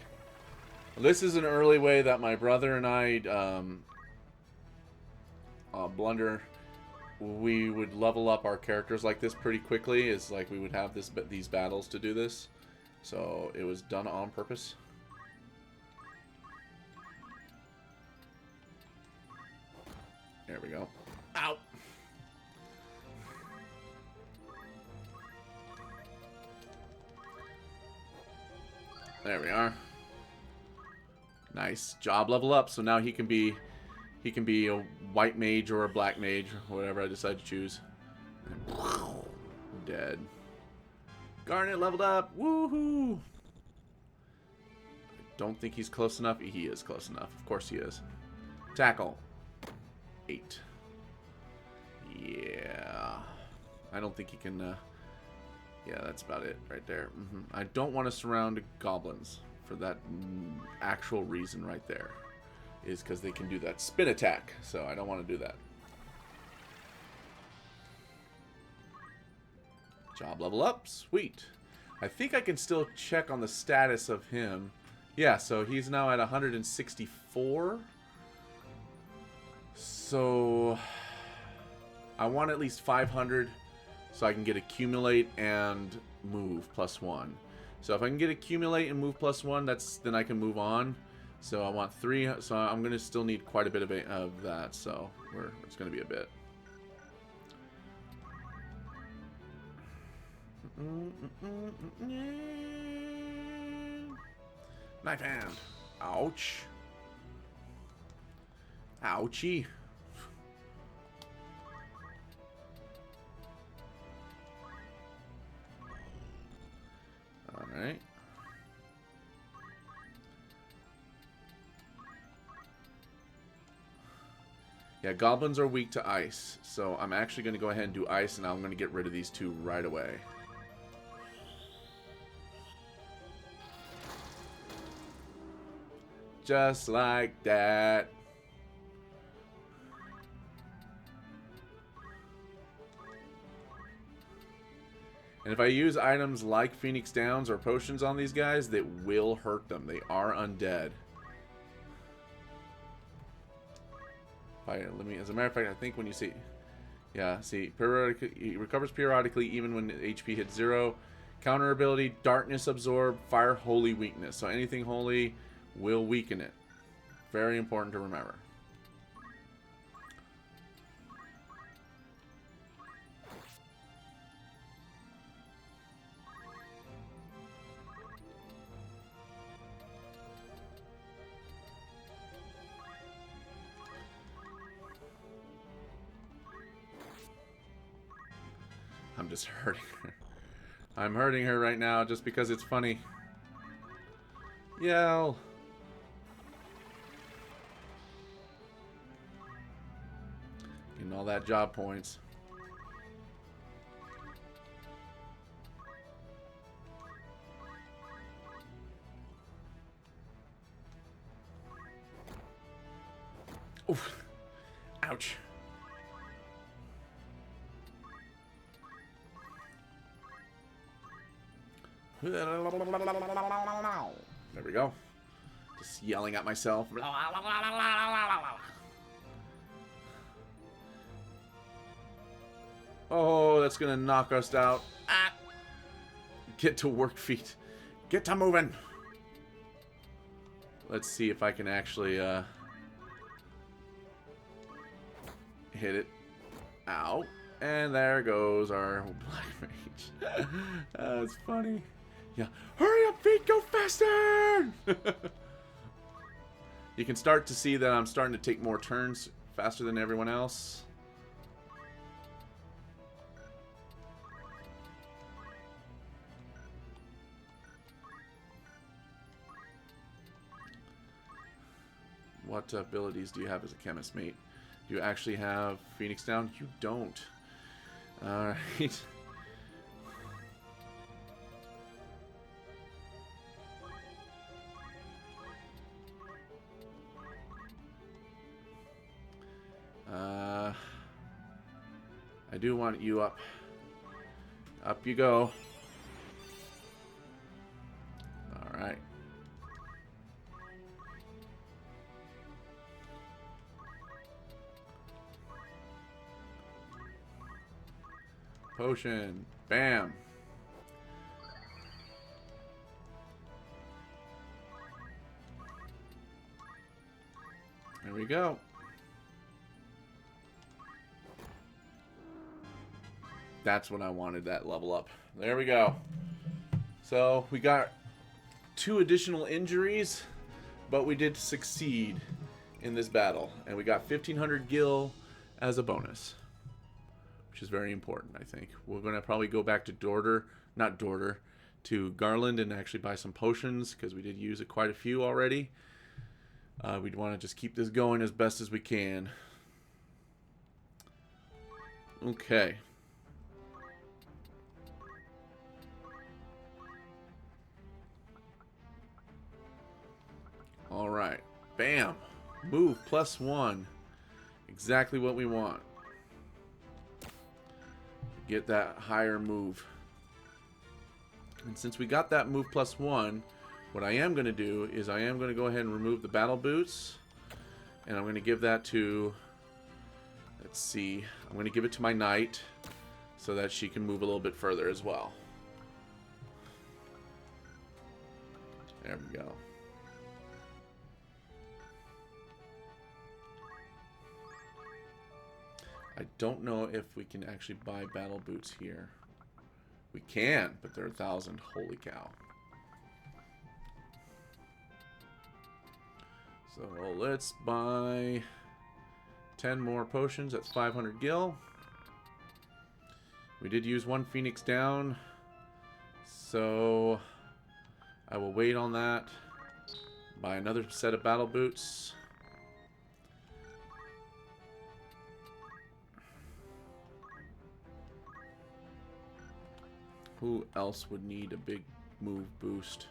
This is an early way that my brother and I, Blunder, we would level up our characters like this pretty quickly. Is like we would have these battles to do this. So it was done on purpose. There we go. Ow! There we are. Nice. Job level up, so now he can be a white mage or a black mage, or whatever I decide to choose. Dead. Garnet leveled up. Woohoo! I don't think he's close enough. He is close enough. Of course he is. Tackle. 8. Yeah. I don't think he can... yeah, that's about it right there. I don't want to surround goblins for that actual reason right there. Is because they can do that spin attack. So I don't want to do that. Job level up. Sweet. I think I can still check on the status of him. Yeah, so he's now at 164. So I want at least 500 so I can get accumulate and move +1. So if I can get accumulate and move +1, then I can move on. So I want 3, so I'm going to still need quite a bit of that, so it's going to be a bit. Knife hand. Ouch. Ouchie. Alright. Yeah, goblins are weak to ice, so I'm actually going to go ahead and do ice, and I'm going to get rid of these two right away. Just like that. And if I use items like Phoenix Downs or potions on these guys, that will hurt them. They are undead. As a matter of fact, I think when you see... Yeah, see, it recovers periodically even when HP hits 0. Counter ability, Darkness Absorb, Fire Holy Weakness. So anything holy will weaken it. Very important to remember. I'm just hurting her. I'm hurting her right now just because it's funny. Yell. Getting all that job points. Oof. Ouch. There we go. Just yelling at myself. Oh, that's gonna knock us out. Ah. Get to work, feet. Get to moving. Let's see if I can actually hit it. Ow. And there goes our Black Mage. That's funny. Yeah. Hurry up, feet, go faster! You can start to see that I'm starting to take more turns faster than everyone else. What abilities do you have as a chemist, mate? Do you actually have Phoenix Down? You don't. Alright. I do want you up. Up you go. Alright. Potion. Bam. There we go. That's what I wanted, that level up. There we go. So we got 2 additional injuries, but we did succeed in this battle. And we got 1500 gil as a bonus, which is very important, I think. We're going to probably go back to to Garland and actually buy some potions, because we did use quite a few already. We'd want to just keep this going as best as we can. Okay. Alright. Bam. Move +1. Exactly what we want. Get that higher move. And since we got that move +1, what I am going to do is I am going to go ahead and remove the battle boots. And I'm going to give that to... Let's see. I'm going to give it to my knight so that she can move a little bit further as well. There we go. I don't know if we can actually buy battle boots here. We can, but they're 1,000. Holy cow. So let's buy 10 more potions. That's 500 gil. We did use one Phoenix down, so I will wait on that. Buy another set of battle boots. Who else would need a big move boost?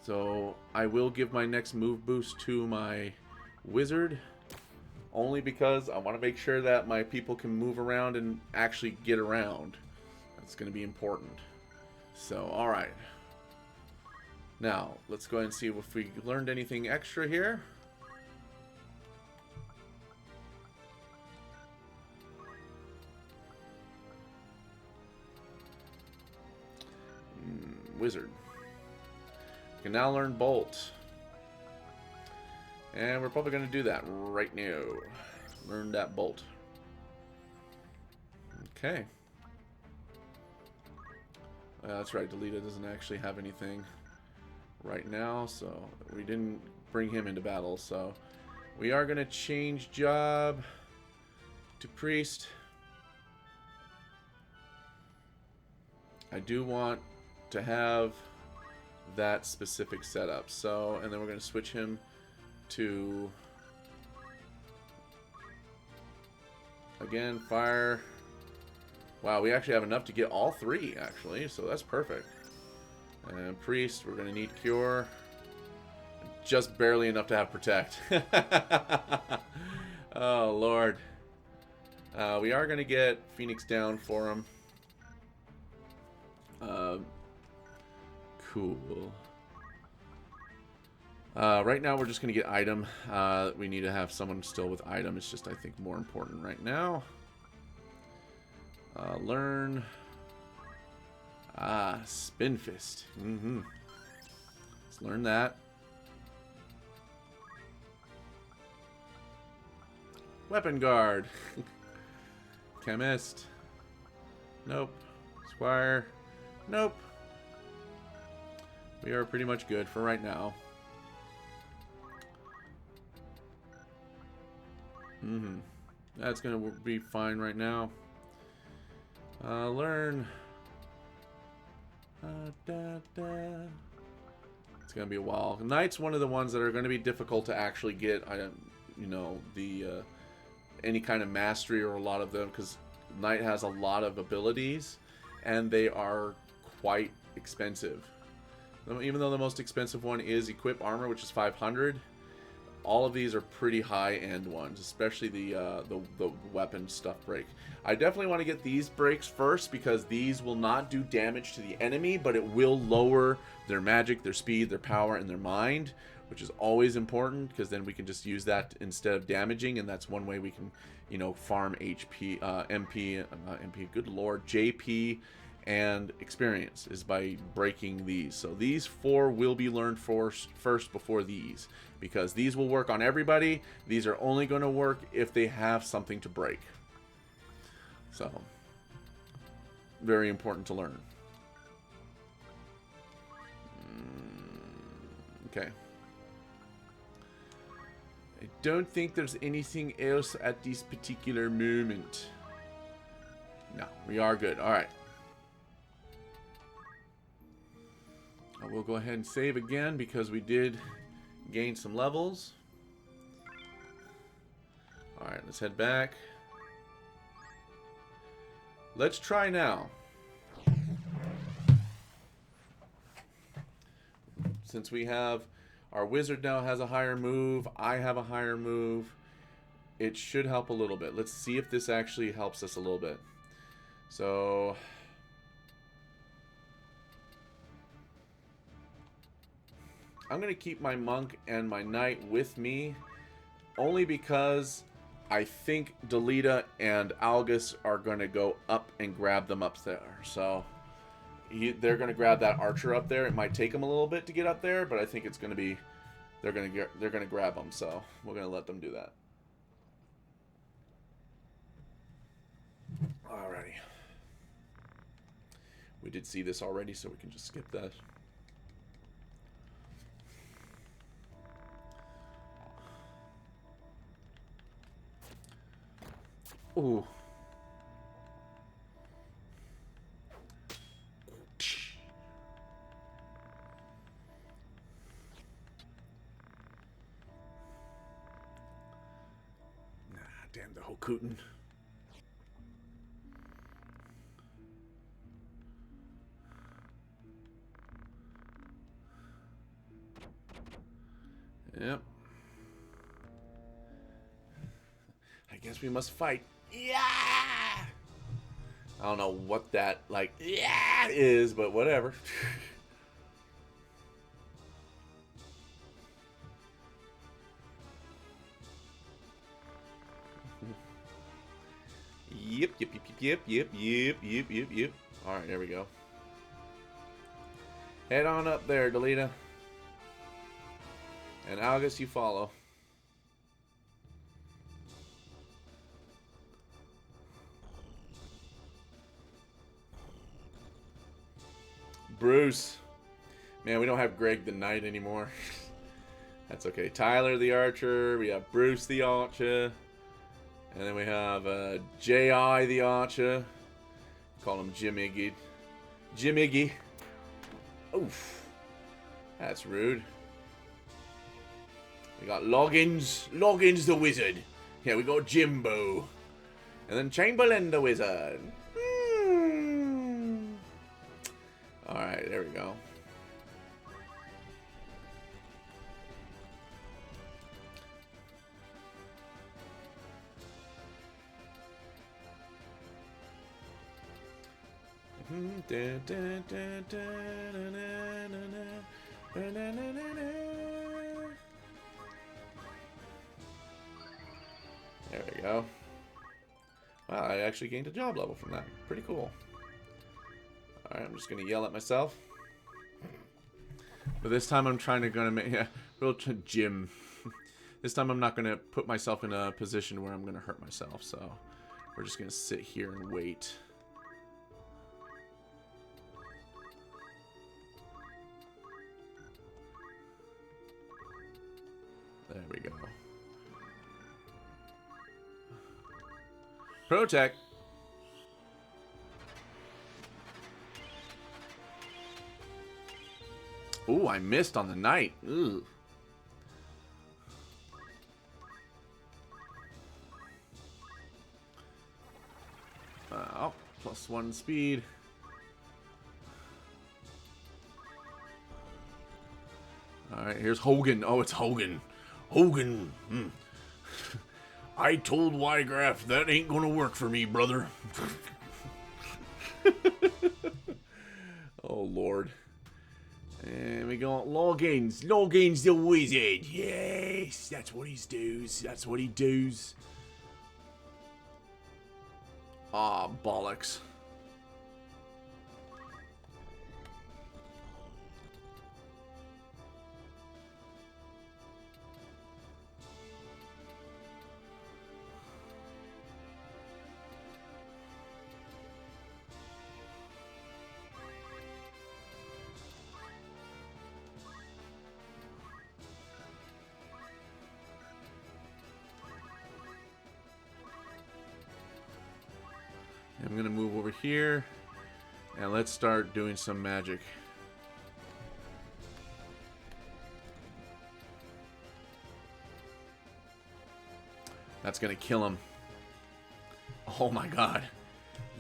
So I will give my next move boost to my wizard, only because I want to make sure that my people can move around and actually get around. That's going to be important. So, alright. Now, let's go ahead and see if we learned anything extra here. Wizard. We can now learn Bolt. And we're probably going to do that right now. Learn that Bolt. Okay. That's right, Delita doesn't actually have anything right now, so we didn't bring him into battle. So we are going to change job to Priest. I do want to have that specific setup. So, and then we're going to switch him to, again, fire. Wow, we actually have enough to get all three, actually, so that's perfect. And Priest, we're going to need Cure. Just barely enough to have Protect. Oh, Lord. We are going to get Phoenix down for him. Cool. Right now, we're just going to get item. We need to have someone still with item. It's just, I think, more important right now. Learn. Spin Fist. Let's learn that. Weapon Guard. Chemist. Nope. Squire. Nope. We are pretty much good for right now. That's gonna be fine right now. Learn. It's gonna be a while. Knight's one of the ones that are gonna be difficult to actually get. You know, the any kind of mastery or a lot of them, because Knight has a lot of abilities, and they are quite expensive. Even though the most expensive one is Equip Armor, which is 500. All of these are pretty high-end ones, especially the weapon stuff break. I definitely want to get these breaks first, because these will not do damage to the enemy, but it will lower their magic, their speed, their power, and their mind, which is always important, because then we can just use that instead of damaging, and that's one way we can, you know, farm HP, MP, not MP, good lord, JP, and experience, is by breaking these. So these 4 will be learned first before these, because these will work on everybody. These are only going to work if they have something to break. So very important to learn. Okay. I don't think there's anything else at this particular moment. No, we are good. All right. I will go ahead and save again, because we did gain some levels. Alright, let's head back. Let's try now. Since we have, our wizard now has a higher move, I have a higher move, it should help a little bit. Let's see if this actually helps us a little bit. So I'm going to keep my monk and my knight with me, only because I think Delita and Algus are going to go up and grab them up there. So they're going to grab that archer up there. It might take them a little bit to get up there, but I think it's going to be, they're going to grab them. So we're going to let them do that. Alrighty. We did see this already, so we can just skip that. Ooh. Nah, damn the Hokutin. Yep. I guess we must fight. Yeah! I don't know what that, like, yeah is, but whatever. Yep, yep, yep, yep, yep, yep, yep, yep, yep. Alright, there we go. Head on up there, Delita. And Algus, you follow. Bruce. Man, we don't have Greg the Knight anymore. That's okay. Tyler the Archer. We have Bruce the Archer. And then we have J.I. the Archer. Call him Jim Iggy. Jim Iggy. Oof. That's rude. We got Loggins. Loggins the Wizard. Yeah, we got Jimbo. And then Chamberlain the Wizard. Alright, there we go. There we go. Wow, I actually gained a job level from that. Pretty cool. Alright, I'm just gonna yell at myself. But this time I'm trying to make, yeah, real Jim. This time I'm not gonna put myself in a position where I'm gonna hurt myself, so we're just gonna sit here and wait. There we go. Protect. Ooh, I missed on the knight. Ooh. Oh, +1 speed. Alright, here's Hogan. Oh, it's Hogan. Hogan. I told Wygraph that ain't gonna work for me, brother. Oh, Lord. And we got Loggins. Loggins the Wizard. Yes, that's what he does. That's what he does. Ah, bollocks. I'm gonna move over here and let's start doing some magic. That's gonna kill him. Oh my god.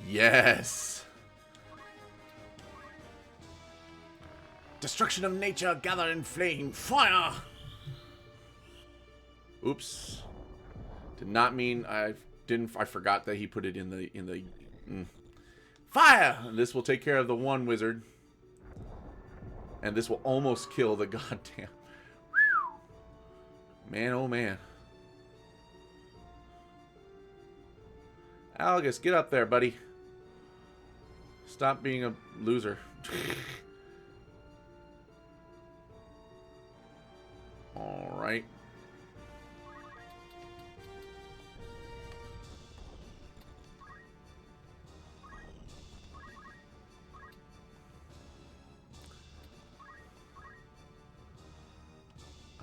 Yes. Destruction of nature gathered in flame. Fire! Oops. Did not mean I forgot that he put it in the Fire! And this will take care of the one wizard. And this will almost kill the goddamn. Man, oh man. Algus, get up there, buddy. Stop being a loser. Alright.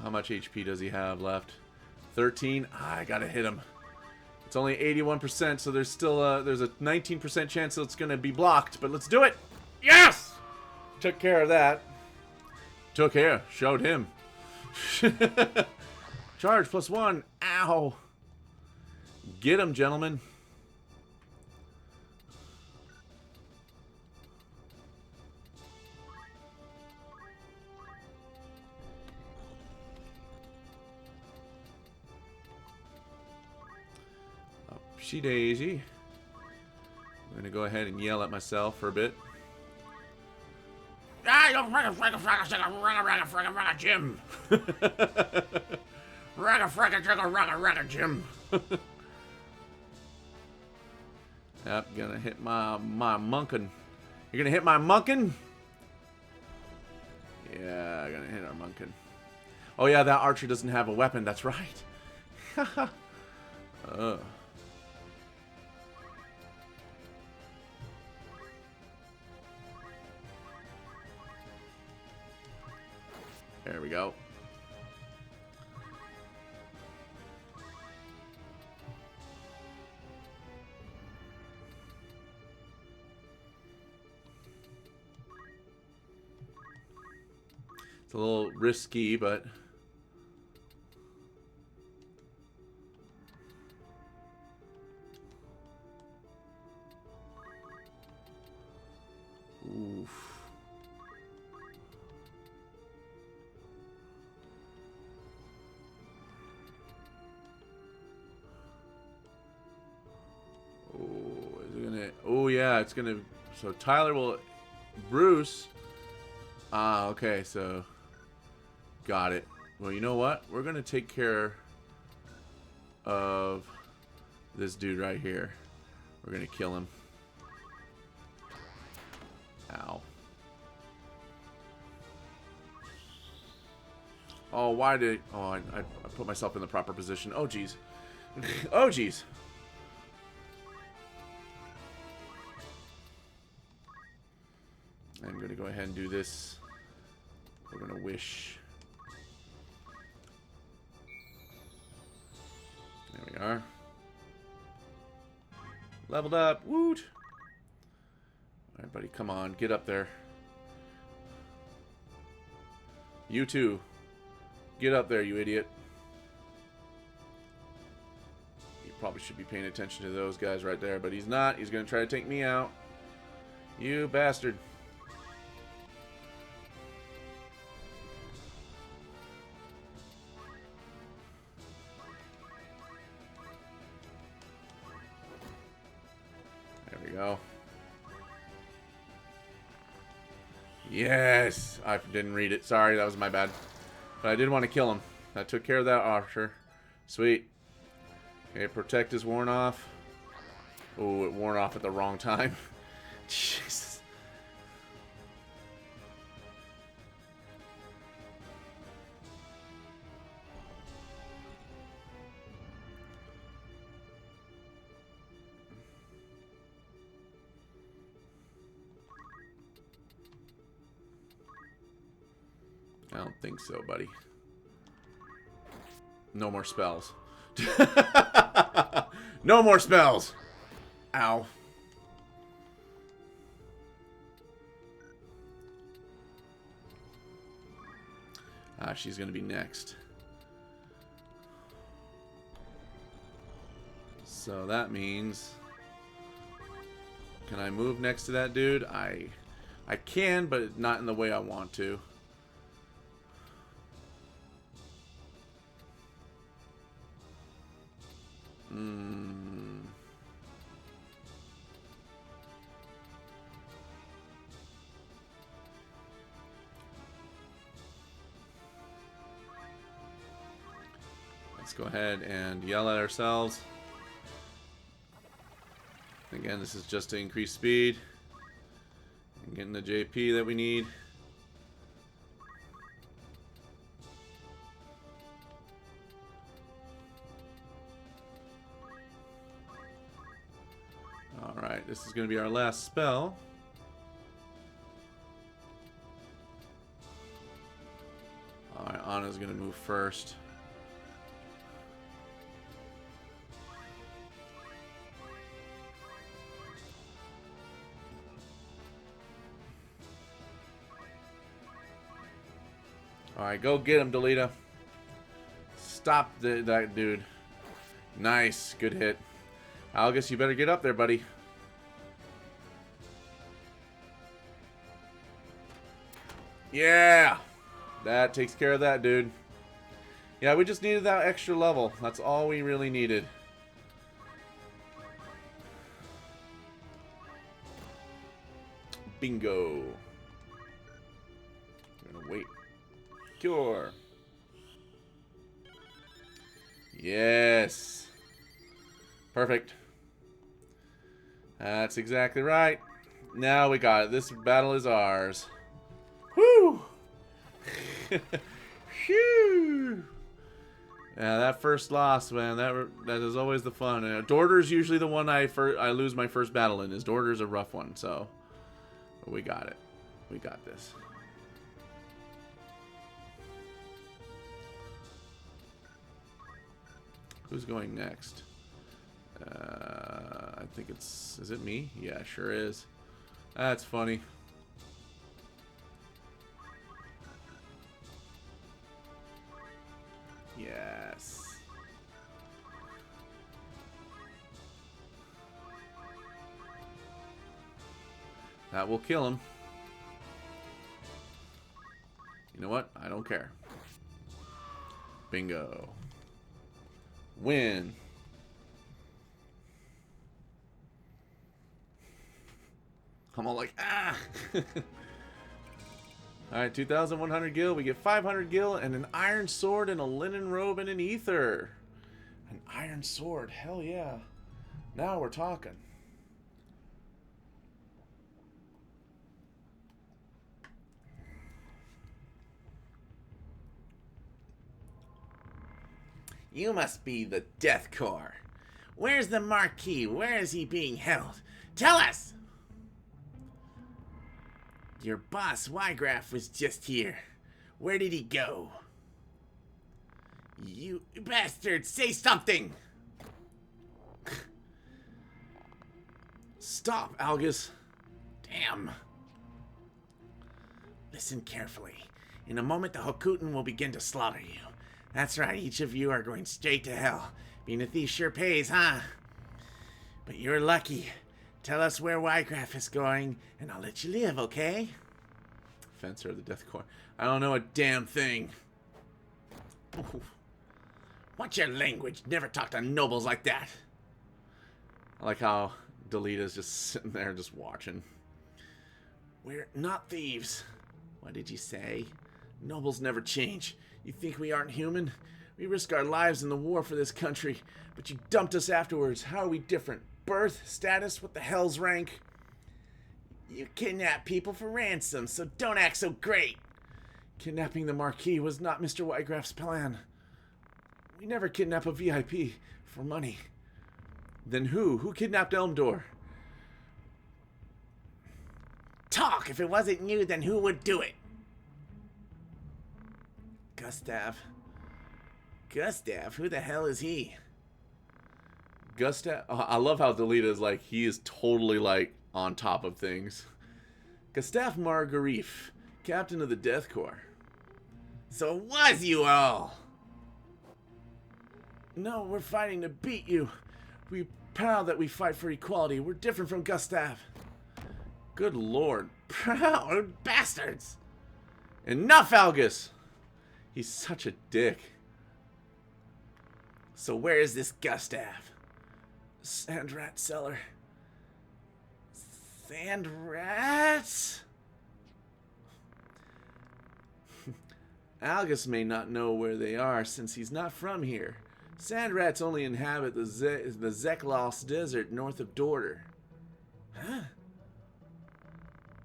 How much HP does he have left? 13. I gotta hit him. It's only 81%, so there's still there's a 19% chance that it's gonna be blocked. But let's do it. Yes! Took care of that. Took care. Showed him. Charge +1. Ow. Get him, gentlemen. Upsy daisy. I'm gonna go ahead and yell at myself for a bit. Ah, you Jim. Jim. Yep, gonna hit my munkin. You're gonna hit my munkin? Yeah, gonna hit our munkin. Oh yeah, that archer doesn't have a weapon, that's right. There we go. It's a little risky, but oof. Oh yeah, it's gonna. So Tyler will. Bruce. Ah, okay. So. Got it. Well, you know what? We're gonna take care of this dude right here. We're gonna kill him. Ow. Oh, why did? Oh, I put myself in the proper position. Oh, jeez. Oh, jeez. I'm gonna go ahead and do this. We're gonna wish. There we are. Leveled up. Woot! Alright, buddy, come on. Get up there. You too. Get up there, you idiot. He probably should be paying attention to those guys right there, but he's not. He's going to try to take me out. You bastard. There we go. Yes! I didn't read it. Sorry, that was my bad. But I did want to kill him. I took care of that archer. Sweet. Okay, protect is worn off. Oh, it worn off at the wrong time. Jesus. I don't think so, buddy. No more spells. No more spells! Ow. Ah, she's gonna be next. So that means... Can I move next to that dude? I can, but not in the way I want to. Let's go ahead and yell at ourselves. Again, this is just to increase speed and getting the JP that we need. Alright, this is going to be our last spell. Alright, Anna's gonna move first. Alright, go get him, Delita. Stop that dude. Nice. Good hit. Algus, you better get up there, buddy. Yeah! That takes care of that, dude. Yeah, we just needed that extra level. That's all we really needed. Bingo. I'm gonna wait. Cure. Yes. Perfect. That's exactly right. Now we got it. This battle is ours. Whew. Phew. Yeah, that first loss, man. That is always the fun. Dorder's usually the one I lose my first battle in. Dorder's a rough one, so but we got it. We got this. Who's going next? I think it's... Is it me? Yeah, sure is. That's funny. Yes. That will kill him. You know what? I don't care. Bingo. Win. I'm all like, ah! Alright, 2,100 gil. We get 500 gil and an iron sword and a linen robe and an ether. An iron sword. Hell yeah. Now we're talking. You must be the Death Corps. Where's the Marquis? Where is he being held? Tell us! Your boss, Wygraf, was just here. Where did he go? You bastard, say something! Stop, Algus. Damn. Listen carefully. In a moment, the Hokutin will begin to slaughter you. That's right, each of you are going straight to hell. Being a thief sure pays, huh? But you're lucky. Tell us where Wygraf is going, and I'll let you live, okay? Fencer of the Death Corps. I don't know a damn thing. Ooh. What's your language? Never talk to nobles like that. I like how Delita's just sitting there just watching. We're not thieves. What did you say? Nobles never change. You think we aren't human? We risk our lives in the war for this country, but you dumped us afterwards. How are we different? Birth? Status? What the hell's rank? You kidnap people for ransom, so don't act so great. Kidnapping the Marquis was not Mr. Wygraf's plan. We never kidnap a VIP for money. Then who? Who kidnapped Elmdor? Talk! If it wasn't you, then who would do it? Gustav. Gustav? Who the hell is he? Gustav? I love how Delita is like, he is totally like on top of things. Gustav Margarif, captain of the Death Corps. So it was you all! No, we're fighting to beat you. We're proud that we fight for equality. We're different from Gustav. Good lord. Proud bastards! Enough, Algus! He's such a dick. So where is this Gustav? Sandrat cellar. Sandrat? Algus may not know where they are since he's not from here. Sandrats only inhabit the Zeklos Desert north of Dorder. Huh?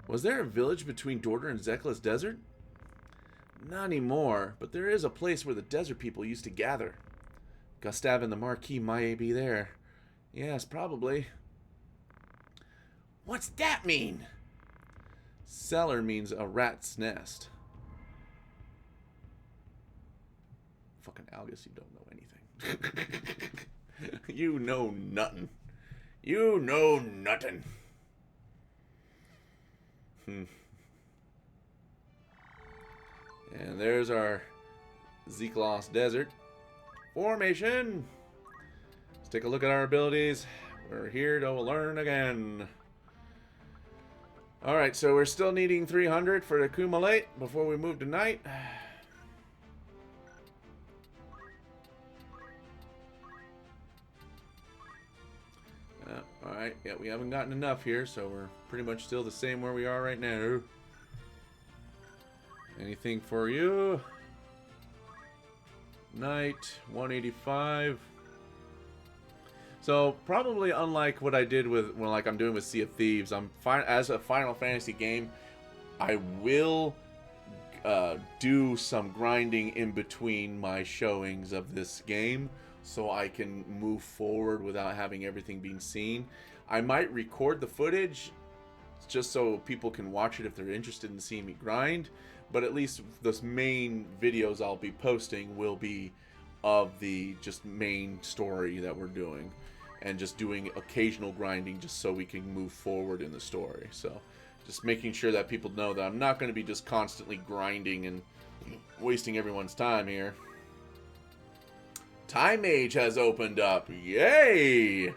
Was there a village between Dorder and Zeklos Desert? Not anymore, but there is a place where the desert people used to gather. Gustav and the Marquis might be there. Yes, probably. What's that mean? Cellar means a rat's nest. Fucking Algus, you don't know anything. You know nothing. You know nothing. And there's our Zeklos Desert formation. Let's take a look at our abilities. We're here to learn again. Alright, so we're still needing 300 for the accumulate before we move to night. Alright, yeah, we haven't gotten enough here, so we're pretty much still the same where we are right now. Anything for you? Night, 185. So, probably unlike what I did with, well, like I'm doing with Sea of Thieves, as a Final Fantasy game, I will do some grinding in between my showings of this game, so I can move forward without having everything being seen. I might record the footage just so people can watch it if they're interested in seeing me grind, but at least the main videos I'll be posting will be of the just main story that we're doing, and just doing occasional grinding just so we can move forward in the story. So just making sure that people know that I'm not going to be just constantly grinding and wasting everyone's time here. Time Mage has opened up. Yay!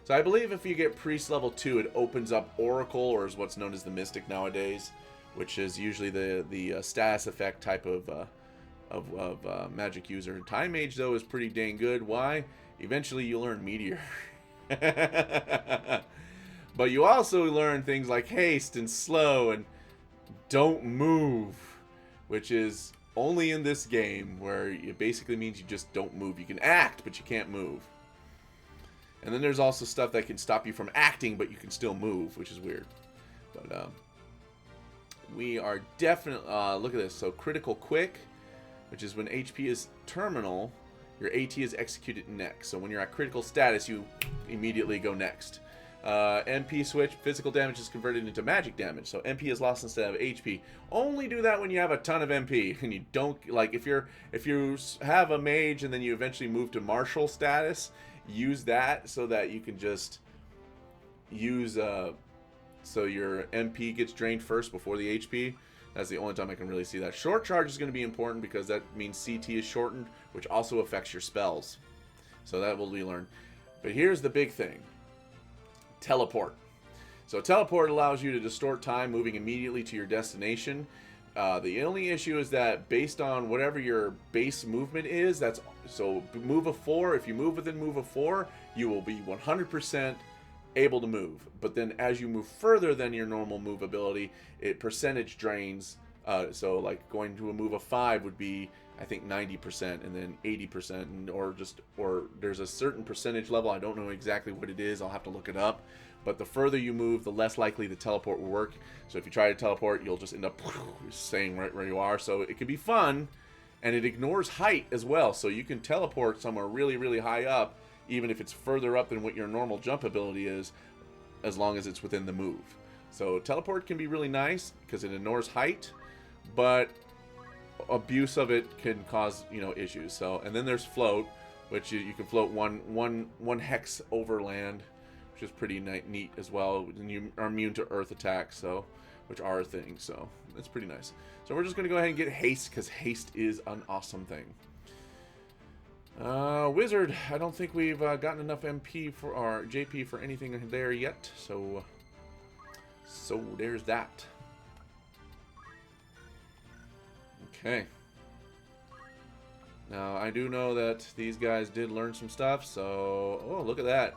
So I believe if you get Priest level 2, it opens up Oracle, or is what's known as the Mystic nowadays, which is usually the status effect type of magic user. Time Mage, though, is pretty dang good. Why? Eventually you learn Meteor. But you also learn things like Haste and Slow and Don't Move, which is only in this game, where it basically means you just don't move. You can act, but you can't move. And then there's also stuff that can stop you from acting, but you can still move, which is weird. But we are definitely... look at this. So Critical Quick, which is when HP is terminal, your AT is executed next. So when you're at critical status, you immediately go next. MP switch, physical damage is converted into magic damage. So MP is lost instead of HP. Only do that when you have a ton of MP. And you don't, like, if you have a mage and then you eventually move to martial status, use that so that you can just use, so your MP gets drained first before the HP. That's the only time I can really see that. Short charge is going to be important because that means CT is shortened, which also affects your spells. So that will be learned. But here's the big thing. Teleport. So teleport allows you to distort time, moving immediately to your destination. The only issue is that based on whatever your base movement is, that's so move of 4. If you move within move of 4, you will be 100% able to move. But then as you move further than your normal move ability, it percentage drains. So like going to a move of 5 would be, I think, 90%, and then 80%, and or there's a certain percentage level. I don't know exactly what it is. I'll have to look it up. But the further you move, the less likely the teleport will work. So if you try to teleport, you'll just end up staying right where you are. So it can be fun, and it ignores height as well. So you can teleport somewhere really, really high up, even if it's further up than what your normal jump ability is, as long as it's within the move. So teleport can be really nice because it ignores height, but abuse of it can cause, issues. So, and then there's float, which you can float one hex over land, which is pretty neat as well. And you are immune to earth attacks, so which are a thing. So it's pretty nice. So we're just gonna go ahead and get haste because haste is an awesome thing. Wizard, I don't think we've gotten enough MP for our JP for anything there yet. So there's that. Okay. Now, I do know that these guys did learn some stuff, so... Oh, look at that.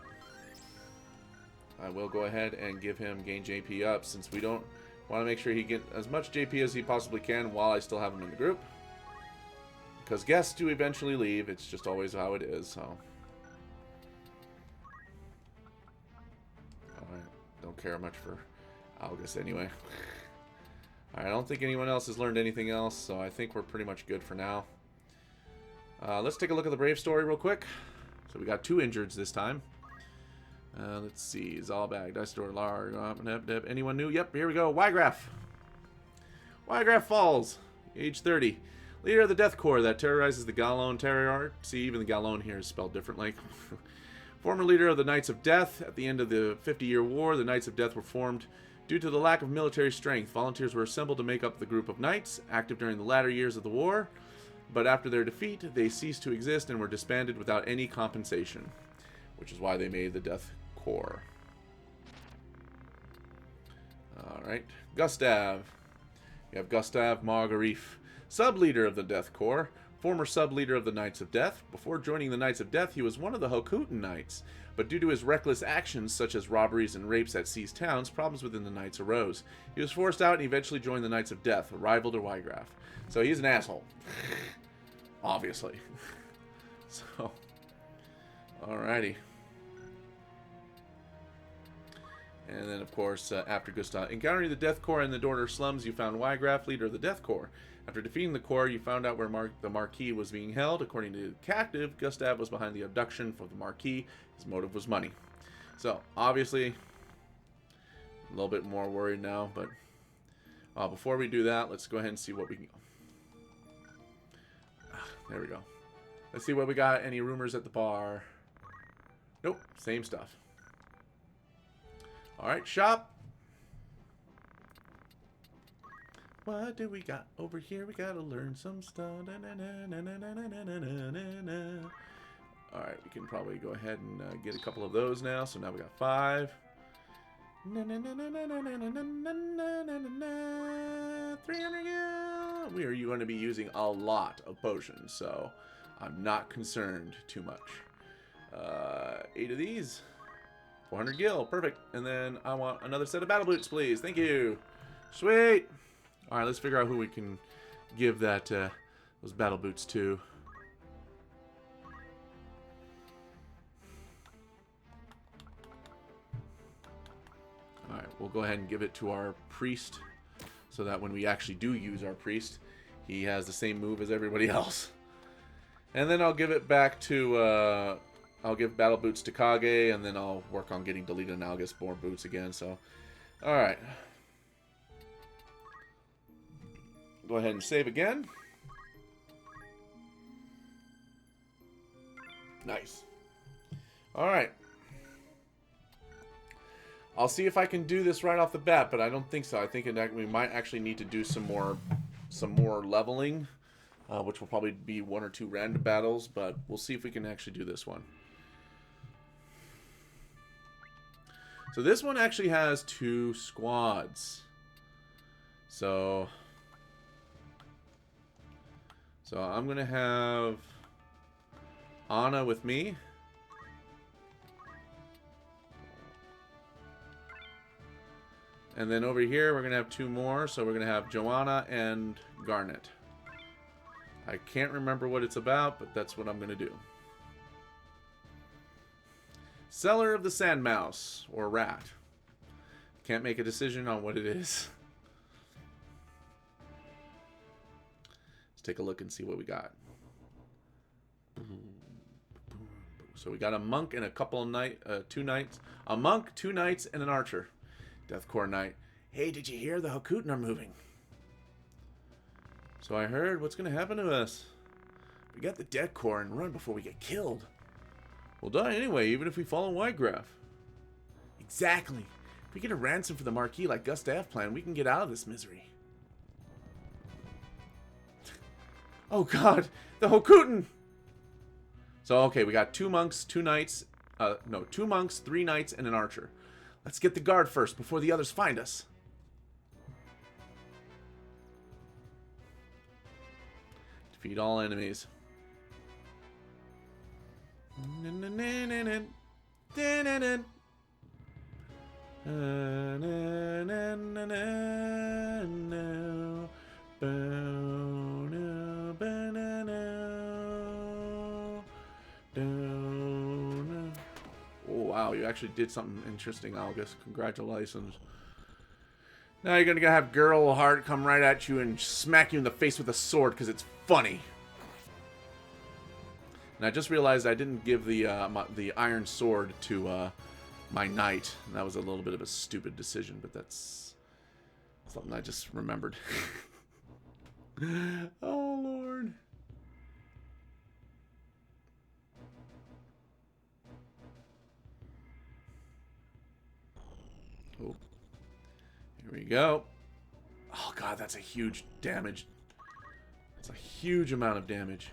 I will go ahead and give him gain JP up, since we don't want to make sure he get as much JP as he possibly can while I still have him in the group. Because guests do eventually leave, it's just always how it is, so... Alright, don't care much for Algus anyway. I don't think anyone else has learned anything else, so I think we're pretty much good for now. Let's take a look at the Brave story real quick. So we got 2 injureds this time. Let's see. Zalbag, Dice Store, Lar, anyone new? Yep, here we go. Ygraf. Ygraf Falls, age 30. Leader of the Death Corps that terrorizes the Galone Terror. See, even the Galone here is spelled differently. Former leader of the Knights of Death. At the end of the 50-Year War, the Knights of Death were formed. Due to the lack of military strength, volunteers were assembled to make up the group of knights, active during the latter years of the war. But after their defeat, they ceased to exist and were disbanded without any compensation, which is why they made the Death Corps. Alright, Gustav. You have Gustav Margarif, sub-leader of the Death Corps, former sub-leader of the Knights of Death. Before joining the Knights of Death, he was one of the Hokutan Knights, but due to his reckless actions, such as robberies and rapes at seized towns, problems within the Knights arose. He was forced out and eventually joined the Knights of Death, a rival to Wygraf. So he's an asshole. Obviously. So, alrighty. And then, of course, after Gustav encountering the Death Corps in the Dorder slums, you found Wygraf, leader of the Death Corps. After defeating the Corps, you found out where the Marquis was being held. According to Captive, Gustav was behind the abduction for the Marquis. His motive was money. So, obviously, a little bit more worried now, but before we do that, let's go ahead and see what we can... There we go. Let's see what we got. Any rumors at the bar? Nope, same stuff. Alright, shop. What do we got over here? We gotta learn some stuff. Alright, we can probably go ahead and get a couple of those now. So now we got 5. 300 gil. We are going to be using a lot of potions, so I'm not concerned too much. 8 of these. 400 gil. Perfect. And then I want another set of battle boots, please. Thank you. Sweet. Alright, let's figure out who we can give that those battle boots to. Alright, we'll go ahead and give it to our priest, so that when we actually do use our priest, he has the same move as everybody else. And then I'll give it back to, I'll give battle boots to Kage, and then I'll work on getting deleted and I'll get more boots again, so. Alright. Go ahead and save again. Nice. Alright. I'll see if I can do this right off the bat, but I don't think so. I think we might actually need to do some more leveling, which will probably be 1 or 2 random battles, but we'll see if we can actually do this one. So this one actually has 2 squads. So I'm going to have Anna with me. And then over here, we're going to have 2 more. So we're going to have Joanna and Garnet. I can't remember what it's about, but that's what I'm going to do. Seller of the Sand Mouse, or Rat. Can't make a decision on what it is. Let's take a look and see what we got. So we got a monk and a couple of 2 knights. A monk, 2 knights, and an archer. Death Corps Knight. Hey, did you hear? The Hokutan are moving. So I heard. What's going to happen to us? We got the Death Corps and run before we get killed. We'll die anyway, even if we follow Wygraf. Exactly. If we get a ransom for the Marquis like Gustav planned, we can get out of this misery. Oh god, the Hokutan! So, okay, we got 2 monks, 2 knights, 2 monks, 3 knights, and an archer. Let's get the guard first before the others find us. Defeat all enemies. Oh wow, you actually did something interesting, August. Congratulations. Now you're gonna have Girl Heart come right at you and smack you in the face with a sword because it's funny. And I just realized I didn't give the iron sword to my knight. And that was a little bit of a stupid decision, but that's something I just remembered. Oh Lord. go. Oh god, that's a huge damage. That's a huge amount of damage.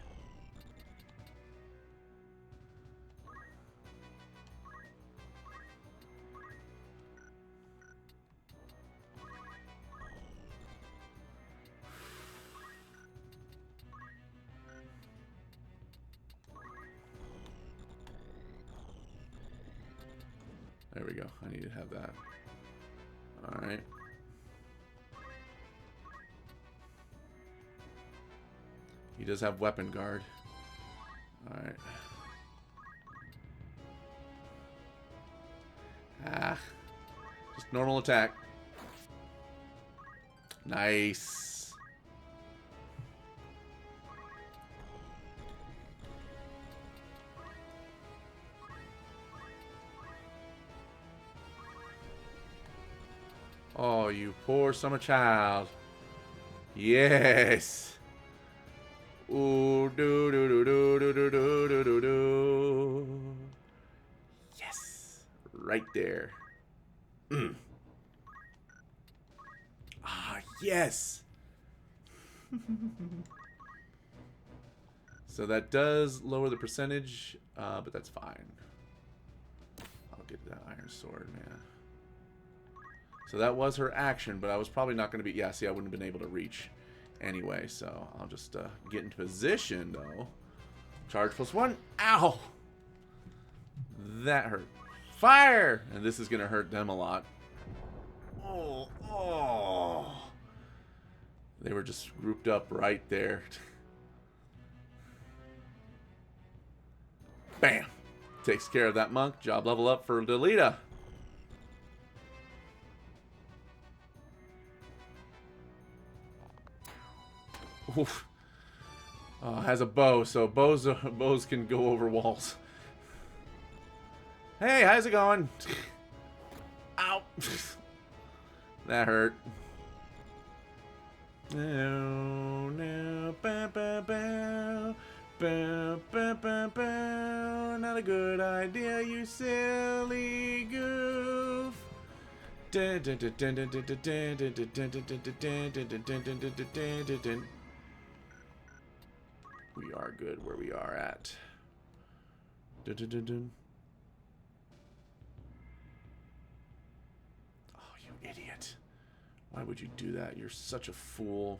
There we go. I need to have that. Alright. He does have weapon guard. Alright. Ah. Just normal attack. Nice. Oh, you poor summer child. Yes. Ooh, do do do do do do do do do do. Yes. Right there. Mm. Ah, yes. So that does lower the percentage, but that's fine. I'll get that iron sword, man. So that was her action, but I was probably not going to be... Yeah, see, I wouldn't have been able to reach anyway, so I'll just get into position, though. Charge +1. Ow! That hurt. Fire! And this is going to hurt them a lot. Oh, oh. They were just grouped up right there. Bam! Takes care of that monk. Job level up for Delita. Oof. Has a bow, so bows can go over walls. Hey, how's it going? Ow. That hurt. No, no, bow, bow, bow. Bow, bow, bow, bow. Not a good idea, you silly goof. We are good where we are at. Oh, you idiot. Why would you do that? You're such a fool.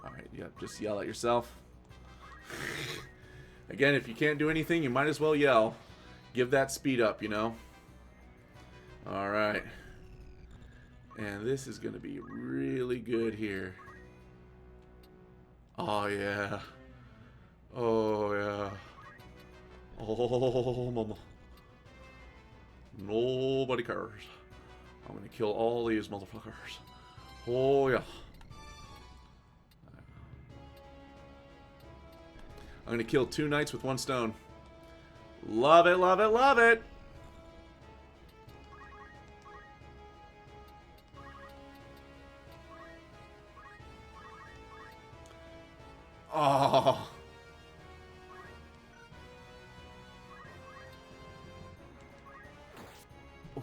Alright, yep, just yell at yourself. Again, if you can't do anything, you might as well yell. Give that speed up, you know? Alright. And this is going to be really good here. Oh, yeah. Oh, yeah. Oh, mama. Nobody cares. I'm going to kill all these motherfuckers. Oh, yeah. I'm going to kill 2 knights with 1 stone. Love it, love it, love it! Oh.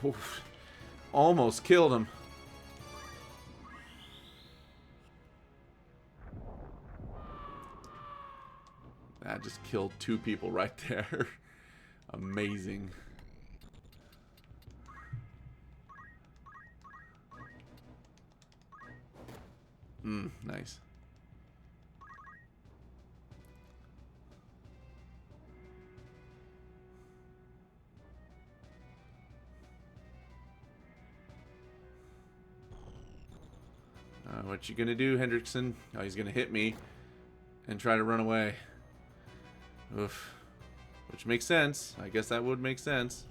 Oof. Almost killed him. That just killed 2 people right there. Amazing. Nice. What you gonna do, Hendrickson? Oh, he's gonna hit me and try to run away. Oof. Which makes sense. I guess that would make sense.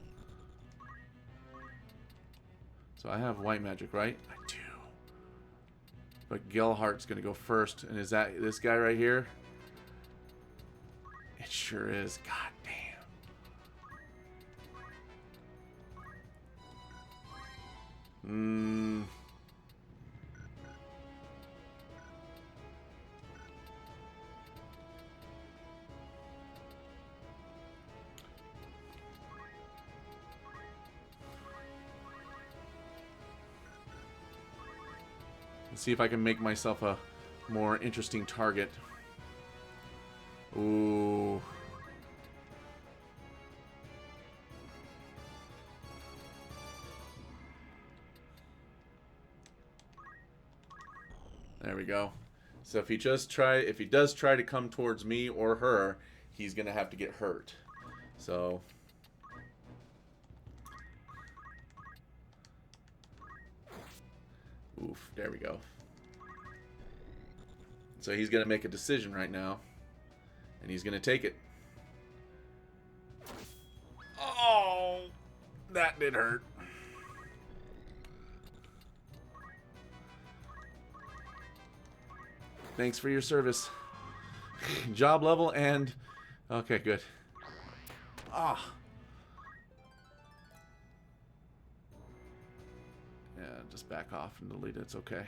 So I have white magic, right? I do. But Gelhart's gonna go first. And is that this guy right here? It sure is. God damn. Let's see if I can make myself a more interesting target. Ooh. There we go. So if he does try to come towards me or her, he's gonna have to get hurt. So oof, there we go. So he's gonna make a decision right now, and he's gonna take it. Oh, that did hurt. Thanks for your service. Job level and... Okay, good. Ah. Yeah, just back off and delete it. It's okay.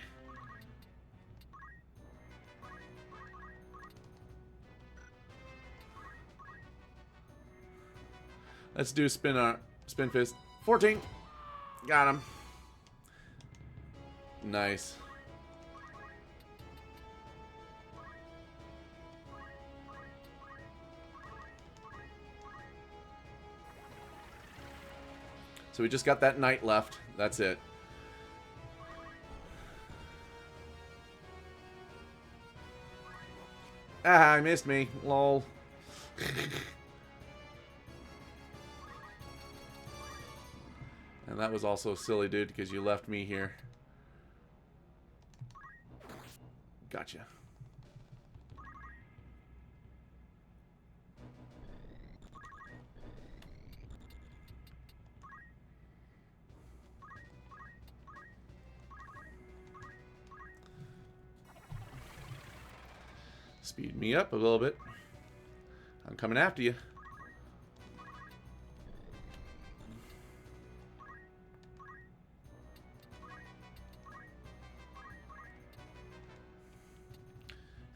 Let's do spin fist. 14. Got him. Nice. So we just got that knight left. That's it. Ah, I missed me. Lol. And that was also silly, dude, because you left me here. Gotcha. Speed me up a little bit. I'm coming after you.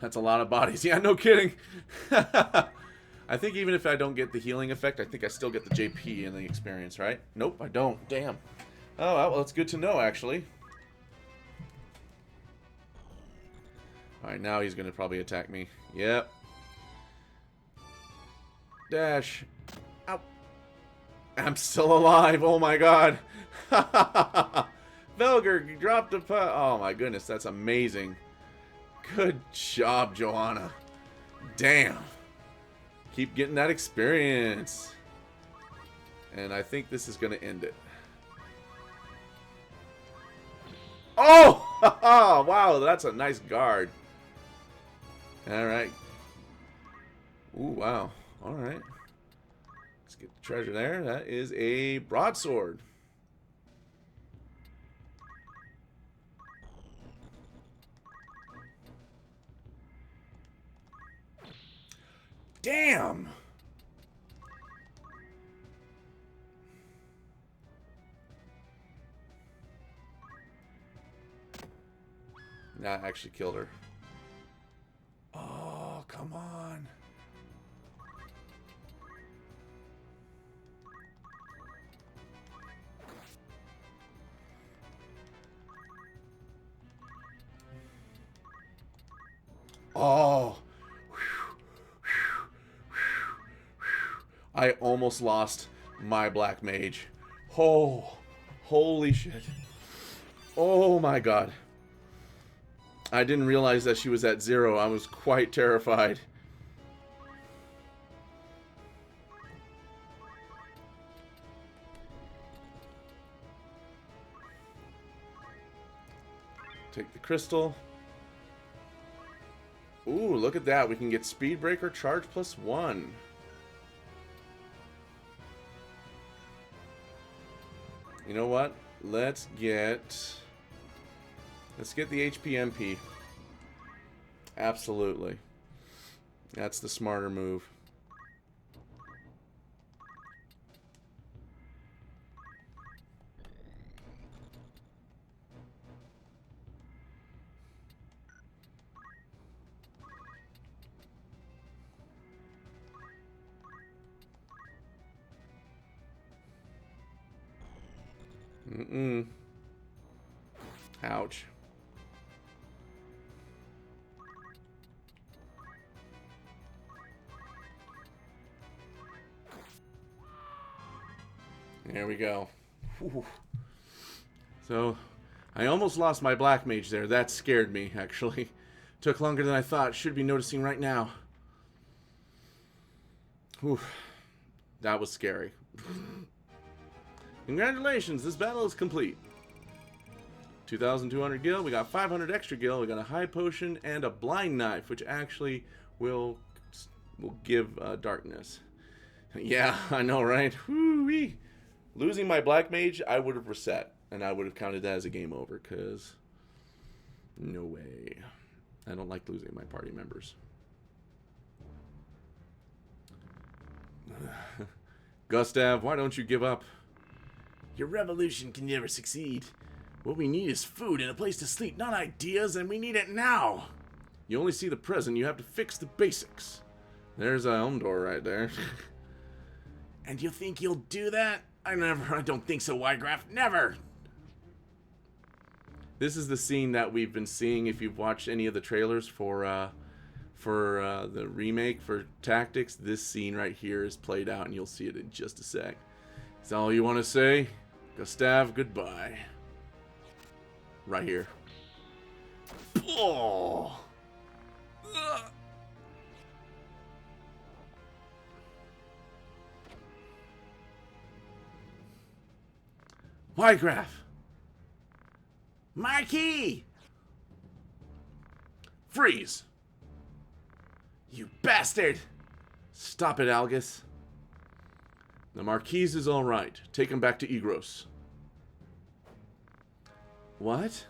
That's a lot of bodies. Yeah, no kidding. I think even if I don't get the healing effect, I think I still get the JP in the experience, right? Nope, I don't. Damn. Oh, well, that's good to know, actually. Alright, now he's going to probably attack me. Yep. Dash. Ow. I'm still alive. Oh, my God. Velger dropped a putt. Oh, my goodness. That's amazing. Good job, Johanna. Damn. Keep getting that experience. And I think this is going to end it. Oh! Wow, that's a nice guard. Alright. Ooh, wow. Alright. Let's get the treasure there. That is a broadsword. Damn! That actually killed her. Oh, come on. Oh. I almost lost my black mage. Oh, holy shit. Oh my God. I didn't realize that she was at 0. I was quite terrified. Take the crystal. Ooh, look at that. We can get Speed Breaker charge +1. You know what? Let's get the HPMP. Absolutely. That's the smarter move. Mm-mm. Ouch. There we go. Whew. So, I almost lost my black mage there. That scared me, actually. Took longer than I thought. Should be noticing right now. Whew. That was scary. Congratulations, this battle is complete. 2,200 gil. We got 500 extra gil. We got a high potion and a blind knife, which actually will give darkness. Yeah, I know, right? Woo-wee. Losing my black mage, I would have reset, and I would have counted that as a game over, because no way. I don't like losing my party members. Gustav, why don't you give up? Your revolution can never succeed. What we need is food and a place to sleep, not ideas, and we need it now. You only see the present, you have to fix the basics. There's Elmdor right there. And you think you'll do that? I don't think so, Wygraf. Never! This is the scene that we've been seeing if you've watched any of the trailers for the remake for Tactics. This scene right here is played out, and you'll see it in just a sec. Is that all you want to say? Gustav, goodbye. Right here. Oh! Wygraf! Marquis! Freeze! You bastard! Stop it, Algus. The Marquise is all right. Take him back to Egros. What?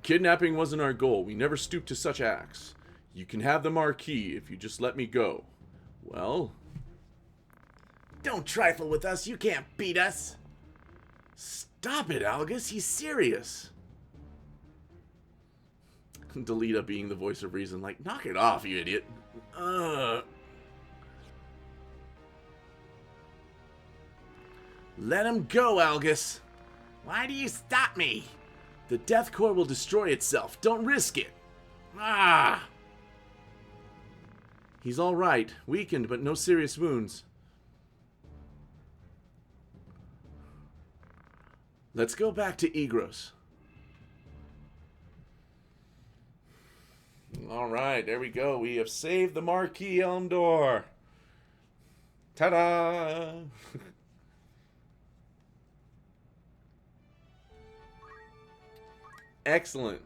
Kidnapping wasn't our goal. We never stooped to such acts. You can have the Marquis if you just let me go. Well? Don't trifle with us. You can't beat us. Stop it, Algus. He's serious. Delita being the voice of reason, like, knock it off, you idiot. Let him go, Algus. Why do you stop me? The Death Core will destroy itself. Don't risk it. Ah! He's all right. Weakened, but no serious wounds. Let's go back to Egros. All right, there we go. We have saved the Marquis Elmdor. Ta-da! Excellent.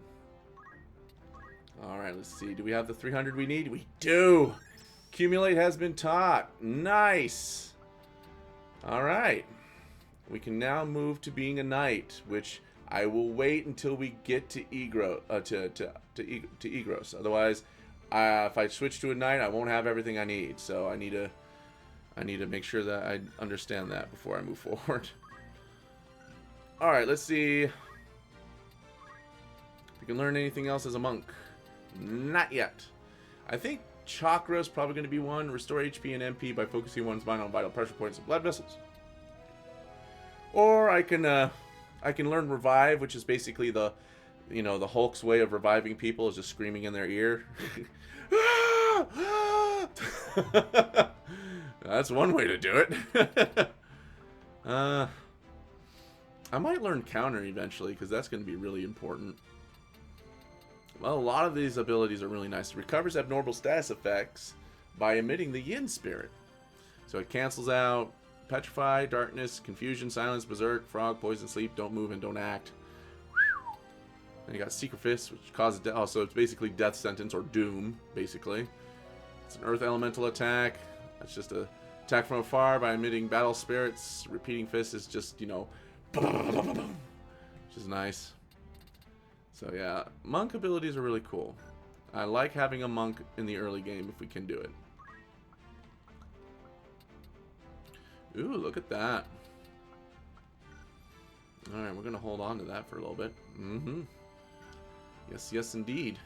All right, let's see. Do we have the 300 we need? We do. Accumulate has been taught. Nice. All right. We can now move to being a knight, which I will wait until we get to Egros. To Egros. Otherwise, if I switch to a knight, I won't have everything I need. So I need to make sure that I understand that before I move forward. All right, let's see if we can learn anything else as a monk. Not yet. I think chakra is probably going to be one. Restore HP and MP by focusing one's mind on vital pressure points and blood vessels. Or I can learn revive, which is basically the Hulk's way of reviving people is just screaming in their ear. That's one way to do it. I might learn counter eventually because that's going to be really important. Well, a lot of these abilities are really nice. It recovers abnormal status effects by emitting the Yin Spirit. So it cancels out Petrify, Darkness, Confusion, Silence, Berserk, Frog, Poison, Sleep, Don't Move, and Don't Act. Then you got Secret Fist, which causes death. Oh, so it's basically Death Sentence, or Doom, basically. It's an Earth Elemental attack. That's just a attack from afar by emitting Battle Spirits. Repeating Fist is just, which is nice. So yeah, monk abilities are really cool. I like having a monk in the early game if we can do it. Ooh, look at that. Alright, we're going to hold on to that for a little bit. Mm-hmm. Yes, yes, indeed.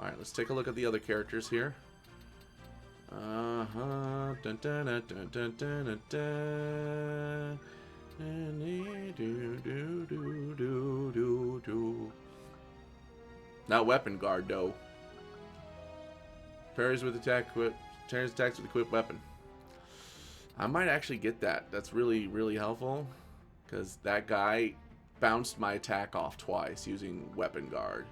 Alright, let's take a look at the other characters here. Uh-huh. Dun, dun, dun, dun, dun, dun, dun, dun. Not weapon guard, though. Parries with attack, Parries attacks with equipped weapon. I might actually get that. That's really, really helpful. Because that guy bounced my attack off twice using Weapon Guard.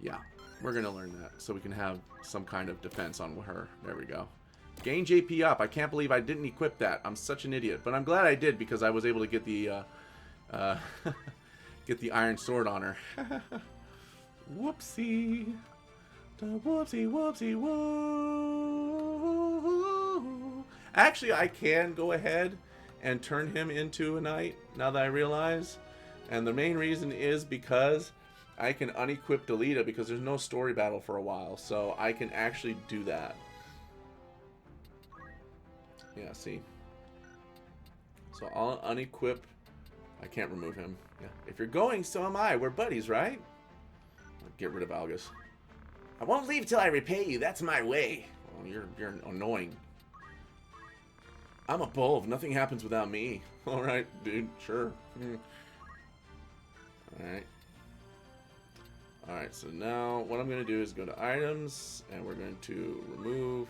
Yeah, we're going to learn that. So we can have some kind of defense on her. There we go. Gain JP up. I can't believe I didn't equip that. I'm such an idiot. But I'm glad I did because I was able to get the get the iron sword on her. Whoopsie. Whoopsie, whoopsie, whoop. Actually, I can go ahead and turn him into a knight now that I realize. And the main reason is because I can unequip Delita because there's no story battle for a while. So I can actually do that. Yeah, see? So I'll unequip. I can't remove him. Yeah. If you're going, so am I. We're buddies, right? I'll get rid of Algus. I won't leave till I repay you. That's my way. Oh, you're annoying. I'm a bull. Nothing happens without me. All right, dude. Sure. All right. All right. So now what I'm going to do is go to items, and we're going to remove.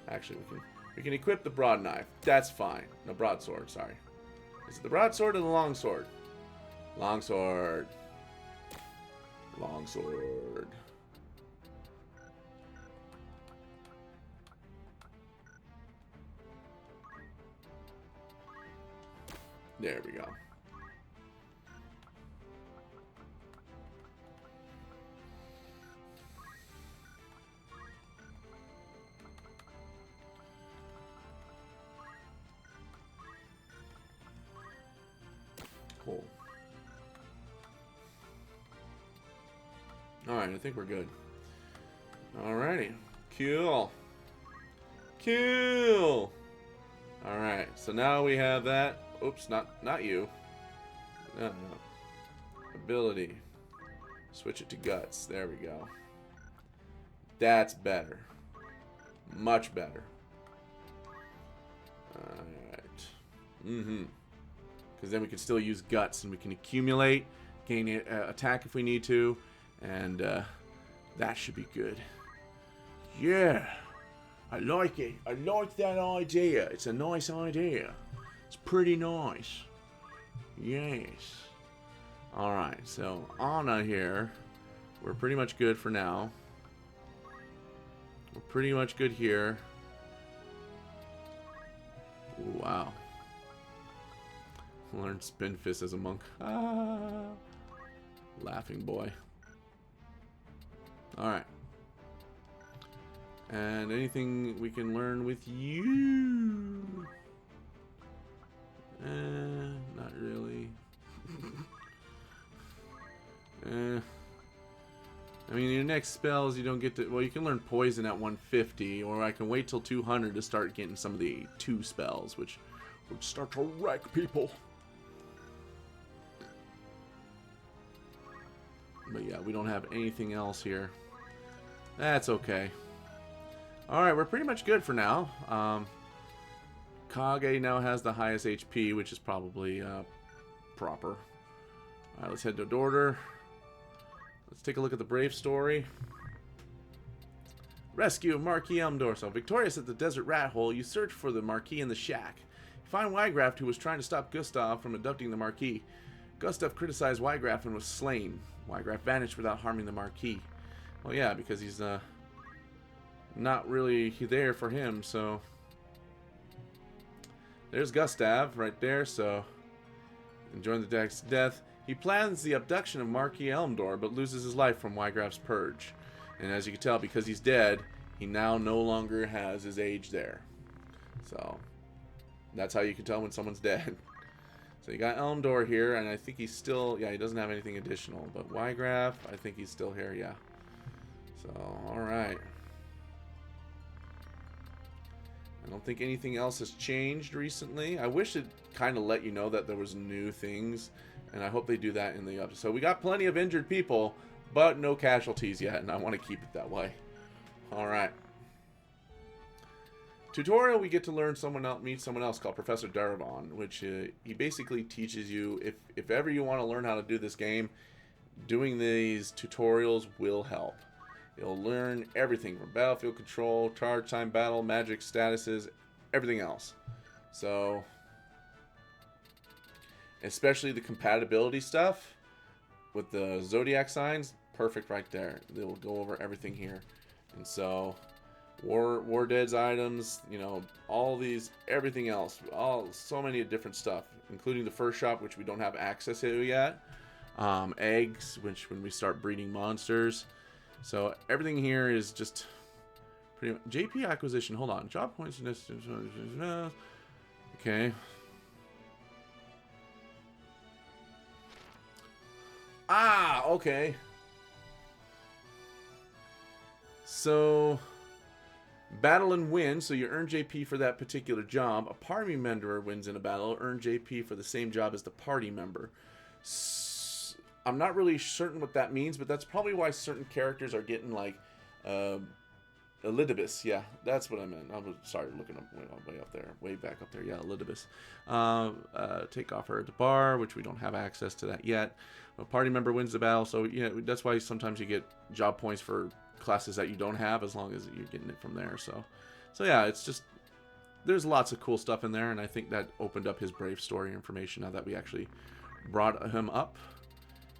Actually, we can equip the broadsword. That's fine. No, broadsword. Sorry. Is it the broadsword or the longsword? Longsword. Longsword. There we go. Cool. Alright, I think we're good. Alrighty. Cool. Cool. Alright, so now we have that. Oops, not you. No. Ability. Switch it to guts. There we go. That's better. Much better. Alright. Because then we can still use guts and we can accumulate, gain attack if we need to, and that should be good. Yeah, I like it. I like that idea. It's a nice idea. It's pretty nice. Yes. Alright, so Anna here, we're pretty much good for now. We're pretty much good here. Ooh, wow. Learn Spin Fist as a monk. Ah, laughing boy. Alright. And anything we can learn with you? Not really. I mean, your next spells you don't get to... Well, you can learn Poison at 150, or I can wait till 200 to start getting some of the 2 spells, which would start to wreck people. But yeah, we don't have anything else here. That's okay. Alright, we're pretty much good for now. Kage now has the highest HP, which is probably proper. Alright, let's head to Dorder. Let's take a look at the Brave story. Rescue of Marquis Elmdor. So, victorious at the Desert Rat Hole, you search for the Marquis in the shack. You find Wygraft, who was trying to stop Gustav from abducting the Marquis. Gustav criticized Wygraft and was slain. Wygraft vanished without harming the Marquis. Well, yeah, because he's not really there for him, so... There's Gustav right there, so... Enjoying the deck's death. He plans the abduction of Marquis Elmdor, but loses his life from Wygraft's purge. And as you can tell, because he's dead, he now no longer has his age there. So, that's how you can tell when someone's dead. So you got Elmdor here, and I think he's still... Yeah, he doesn't have anything additional. But Wygraft, I think he's still here, yeah. So, alright. I don't think anything else has changed recently. I wish it kind of let you know that there was new things, and I hope they do that in the episode. So we got plenty of injured people, but no casualties yet, and I want to keep it that way. Alright. Tutorial, we get to learn meet someone else called Professor Darabon, which he basically teaches you, if ever you want to learn how to do this game, doing these tutorials will help. You'll learn everything from battlefield control, charge time battle, magic statuses, everything else. So, especially the compatibility stuff with the zodiac signs, perfect right there. They'll go over everything here. And so, War Dead's items, you know, all these, everything else, so many different stuff, including the first shop, which we don't have access to yet. Eggs, which when we start breeding monsters. So everything here is just pretty much JP acquisition. Hold on, job points. Okay. Ah, okay. So, battle and win. So you earn JP for that particular job. A party member wins in a battle, earn JP for the same job as the party member. I'm not really certain what that means, but that's probably why certain characters are getting like Elidibus. Yeah, that's what I meant. I was sorry, looking up way up there, way back up there. Yeah, Elidibus. Take off her at the bar, which we don't have access to that yet. A party member wins the battle, so yeah, that's why sometimes you get job points for classes that you don't have, as long as you're getting it from there. So yeah, it's just there's lots of cool stuff in there, and I think that opened up his Brave story information now that we actually brought him up.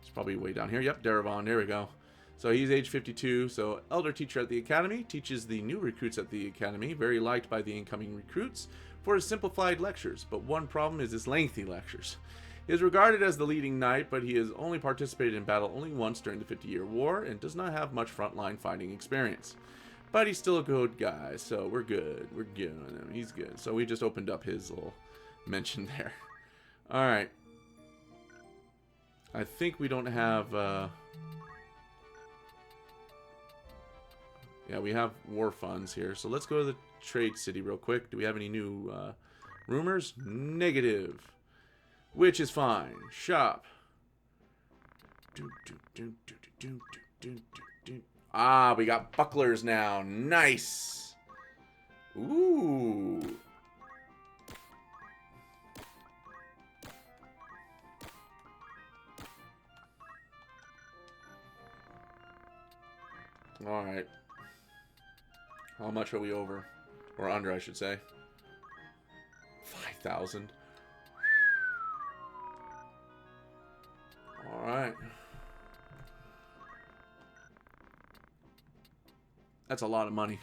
It's probably way down here. Yep, Darevon. There we go. So he's age 52, so elder teacher at the academy, teaches the new recruits at the academy, very liked by the incoming recruits for his simplified lectures, but one problem is his lengthy lectures. He is regarded as the leading knight, but he has only participated in battle only once during the 50-year war and does not have much frontline fighting experience. But he's still a good guy, so we're good. We're good on him. He's good. So we just opened up his little mention there. Alright. I think we don't have... Yeah, we have war funds here. So let's go to the trade city real quick. Do we have any new rumors? Negative. Which is fine. Shop. Ah, we got bucklers now. Nice. Ooh. All right. How much are we over? Or under, I should say. 5,000. Alright. That's a lot of money.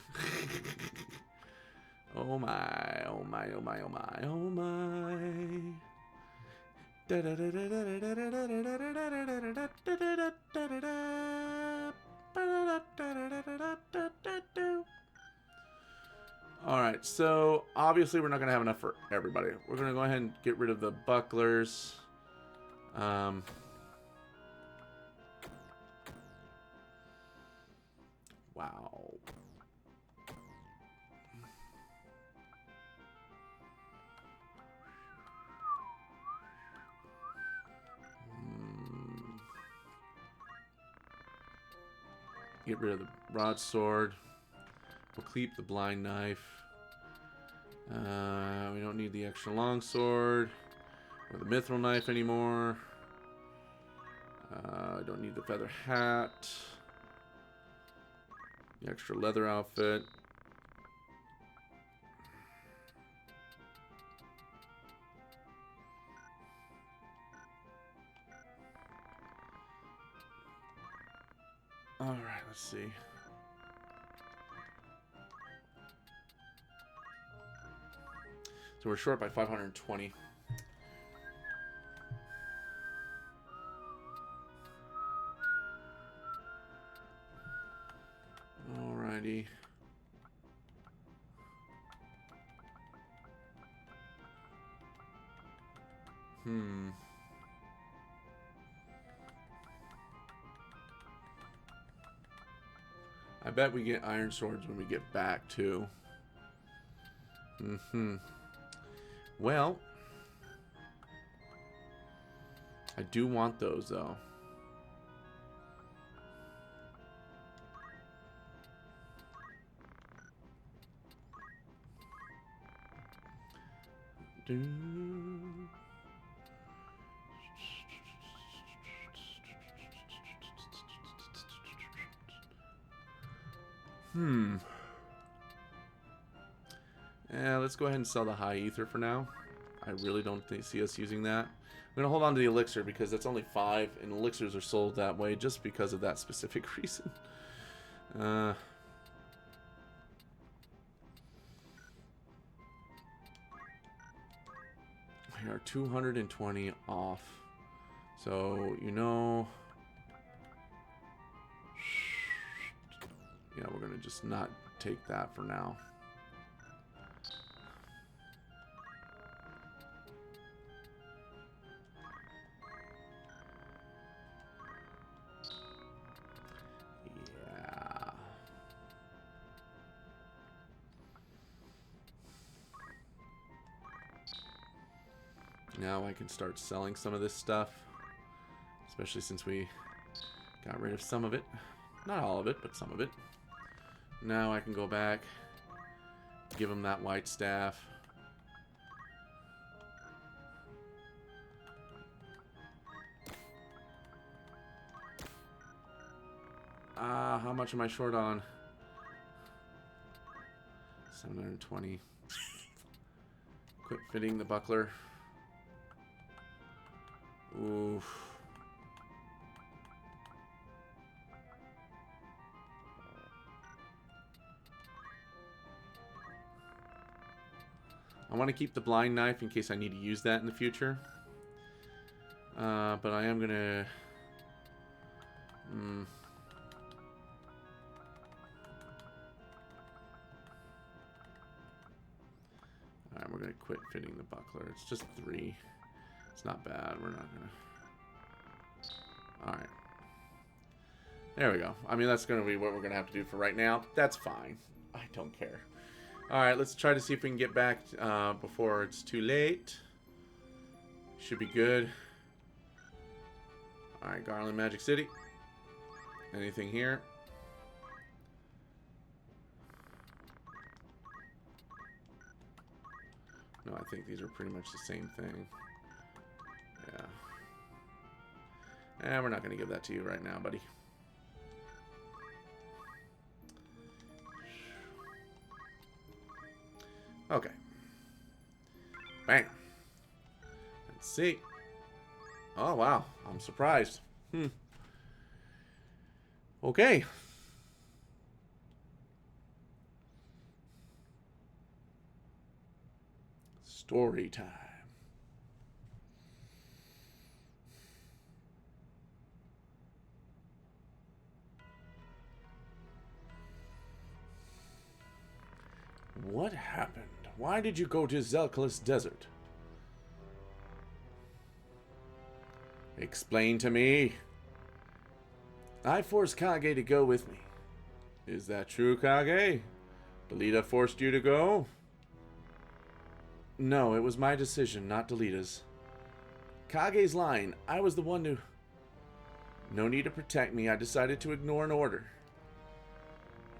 Oh my, oh my, oh my, oh my, oh my. Alright, so obviously we're not going to have enough for everybody. We're going to go ahead and get rid of the bucklers. Wow. Get rid of the broadsword. We'll keep the blind knife. We don't need the extra longsword or the mithril knife anymore. I don't need the feather hat. The extra leather outfit. Alright, let's see. So we're short by 520. Alrighty. I bet we get iron swords when we get back too. Well, I do want those though. Let's go ahead and sell the high ether for now. I really don't see us using that. I'm going to hold on to the elixir because that's only 5, and elixirs are sold that way just because of that specific reason. We are 220 off. So, you know... Yeah, we're going to just not take that for now. Yeah. Now I can start selling some of this stuff. Especially since we got rid of some of it. Not all of it, but some of it. Now I can go back, give him that white staff. How much am I short on? 720. Quit fitting the buckler. Oof. I want to keep the blind knife in case I need to use that in the future. But I am going to... Alright, we're going to quit fitting the buckler. It's just 3. It's not bad. We're not going to... Alright. There we go. I mean, that's going to be what we're going to have to do for right now. That's fine. I don't care. Alright, let's try to see if we can get back before it's too late. Should be good. Alright, Garland Magic City. Anything here? No, I think these are pretty much the same thing. Yeah. And we're not going to give that to you right now, buddy. Okay. Bang. Let's see. Oh, wow. I'm surprised. Okay. Story time. What happened? Why did you go to Zelkalis Desert? Explain to me. I forced Kage to go with me. Is that true, Kage? Delita forced you to go? No, it was my decision, not Delita's. Kage's lying. I was the one who... No need to protect me. I decided to ignore an order.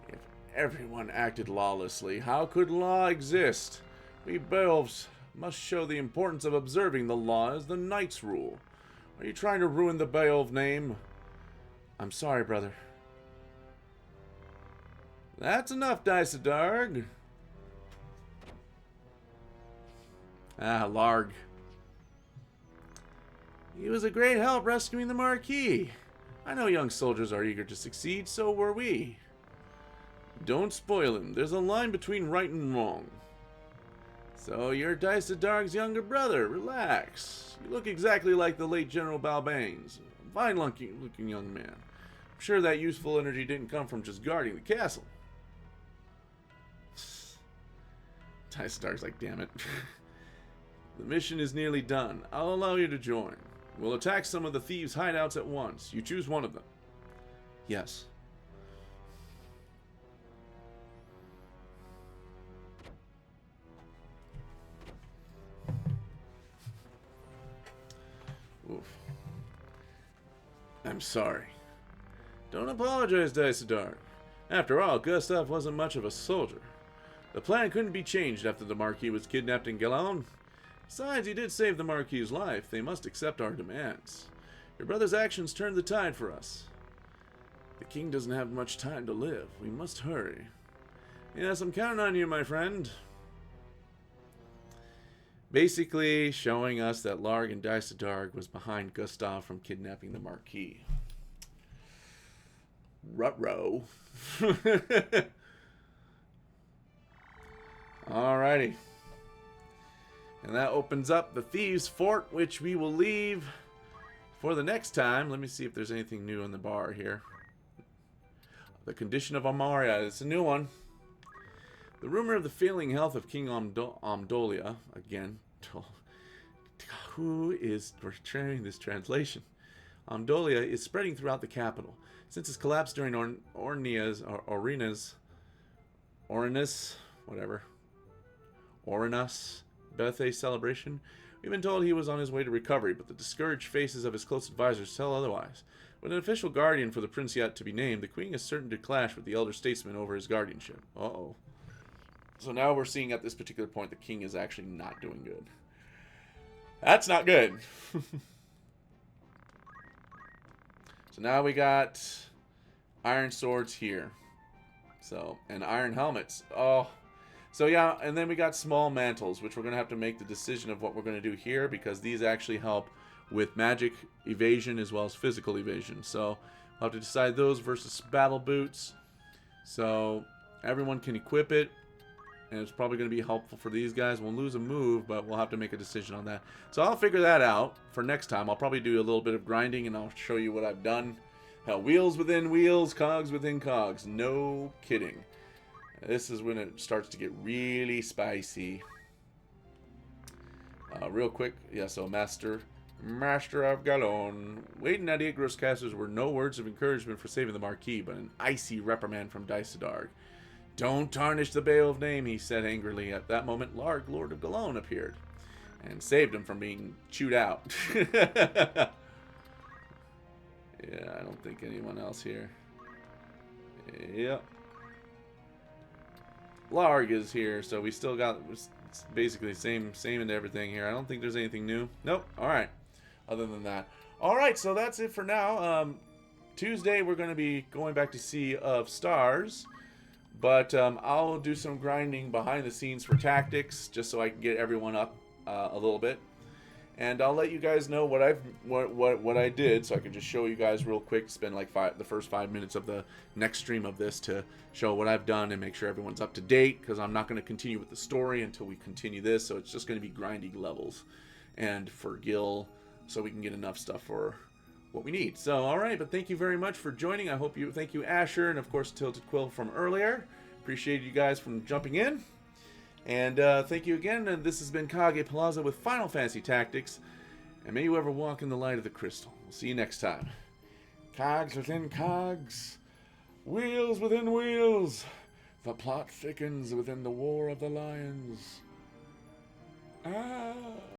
If everyone acted lawlessly, how could law exist? We Beowulfs must show the importance of observing the law as the Knights rule. Are you trying to ruin the Beowulf name? I'm sorry, brother. That's enough, Dysadarg. Ah, Larg. He was a great help rescuing the Marquis. I know young soldiers are eager to succeed, so were we. Don't spoil him. There's a line between right and wrong. So you're Dysadarg's younger brother. Relax. You look exactly like the late General Balbanes. A fine-looking young man. I'm sure that useful energy didn't come from just guarding the castle. Dysadarg's like, damn it. The mission is nearly done. I'll allow you to join. We'll attack some of the thieves' hideouts at once. You choose one of them. Yes. Oof. I'm sorry. Don't apologize, Dysadarg. After all, Gustav wasn't much of a soldier. The plan couldn't be changed after the Marquis was kidnapped in Galan. Besides, he did save the Marquis' life. They must accept our demands. Your brother's actions turned the tide for us. The king doesn't have much time to live. We must hurry. Yes, I'm counting on you, my friend. Basically showing us that Larg and Dysadarg was behind Gustav from kidnapping the Marquis. Ruh-roh. Alrighty. And that opens up the Thieves' Fort, which we will leave for the next time. Let me see if there's anything new in the bar here. The Condition of Amaria. It's a new one. The rumor of the failing health of King Amdolia, again, who is portraying this translation? Amdolia is spreading throughout the capital. Since his collapse during Orinus, birthday celebration, we've been told he was on his way to recovery, but the discouraged faces of his close advisors tell otherwise. With an official guardian for the prince yet to be named, the queen is certain to clash with the elder statesman over his guardianship. Uh-oh. So now we're seeing at this particular point the king is actually not doing good. That's not good. So now we got iron swords here. So, and iron helmets. Oh. So yeah, and then we got small mantles, which we're going to have to make the decision of what we're going to do here, because these actually help with magic evasion as well as physical evasion. So we'll have to decide those versus battle boots. So everyone can equip it, and it's probably going to be helpful for these guys. We'll lose a move, but we'll have to make a decision on that. So I'll figure that out for next time. I'll probably do a little bit of grinding, and I'll show you what I've done. Hell, wheels within wheels, cogs within cogs. No kidding. This is when it starts to get really spicy. Real quick, yeah, so Master of Galon. Waiting at Igros casters were no words of encouragement for saving the Marquis, but an icy reprimand from Dysadarg. Don't tarnish the Beowulf name, he said angrily. At that moment, Larg, Lord of Galon, appeared and saved him from being chewed out. Yeah, I don't think anyone else here. Yep. Larg is here, so we still got basically same and everything here. I don't think there's anything new. Nope. All right. Other than that. All right, so that's it for now. Tuesday we're going to be going back to Sea of Stars, but I'll do some grinding behind the scenes for tactics just so I can get everyone up a little bit. And I'll let you guys know what I did, so I can just show you guys real quick. Spend like the first 5 minutes of the next stream of this to show what I've done and make sure everyone's up to date, because I'm not going to continue with the story until we continue this. So it's just going to be grinding levels and for Gil, so we can get enough stuff for what we need. So all right, but thank you very much for joining. Thank you Asher, and of course Tilted Quill from earlier. Appreciate you guys from jumping in. And thank you again, and this has been Kage Palazzo with Final Fantasy Tactics, and may you ever walk in the light of the crystal. We'll see you next time. Cogs within cogs, wheels within wheels, the plot thickens within the War of the Lions. Ah.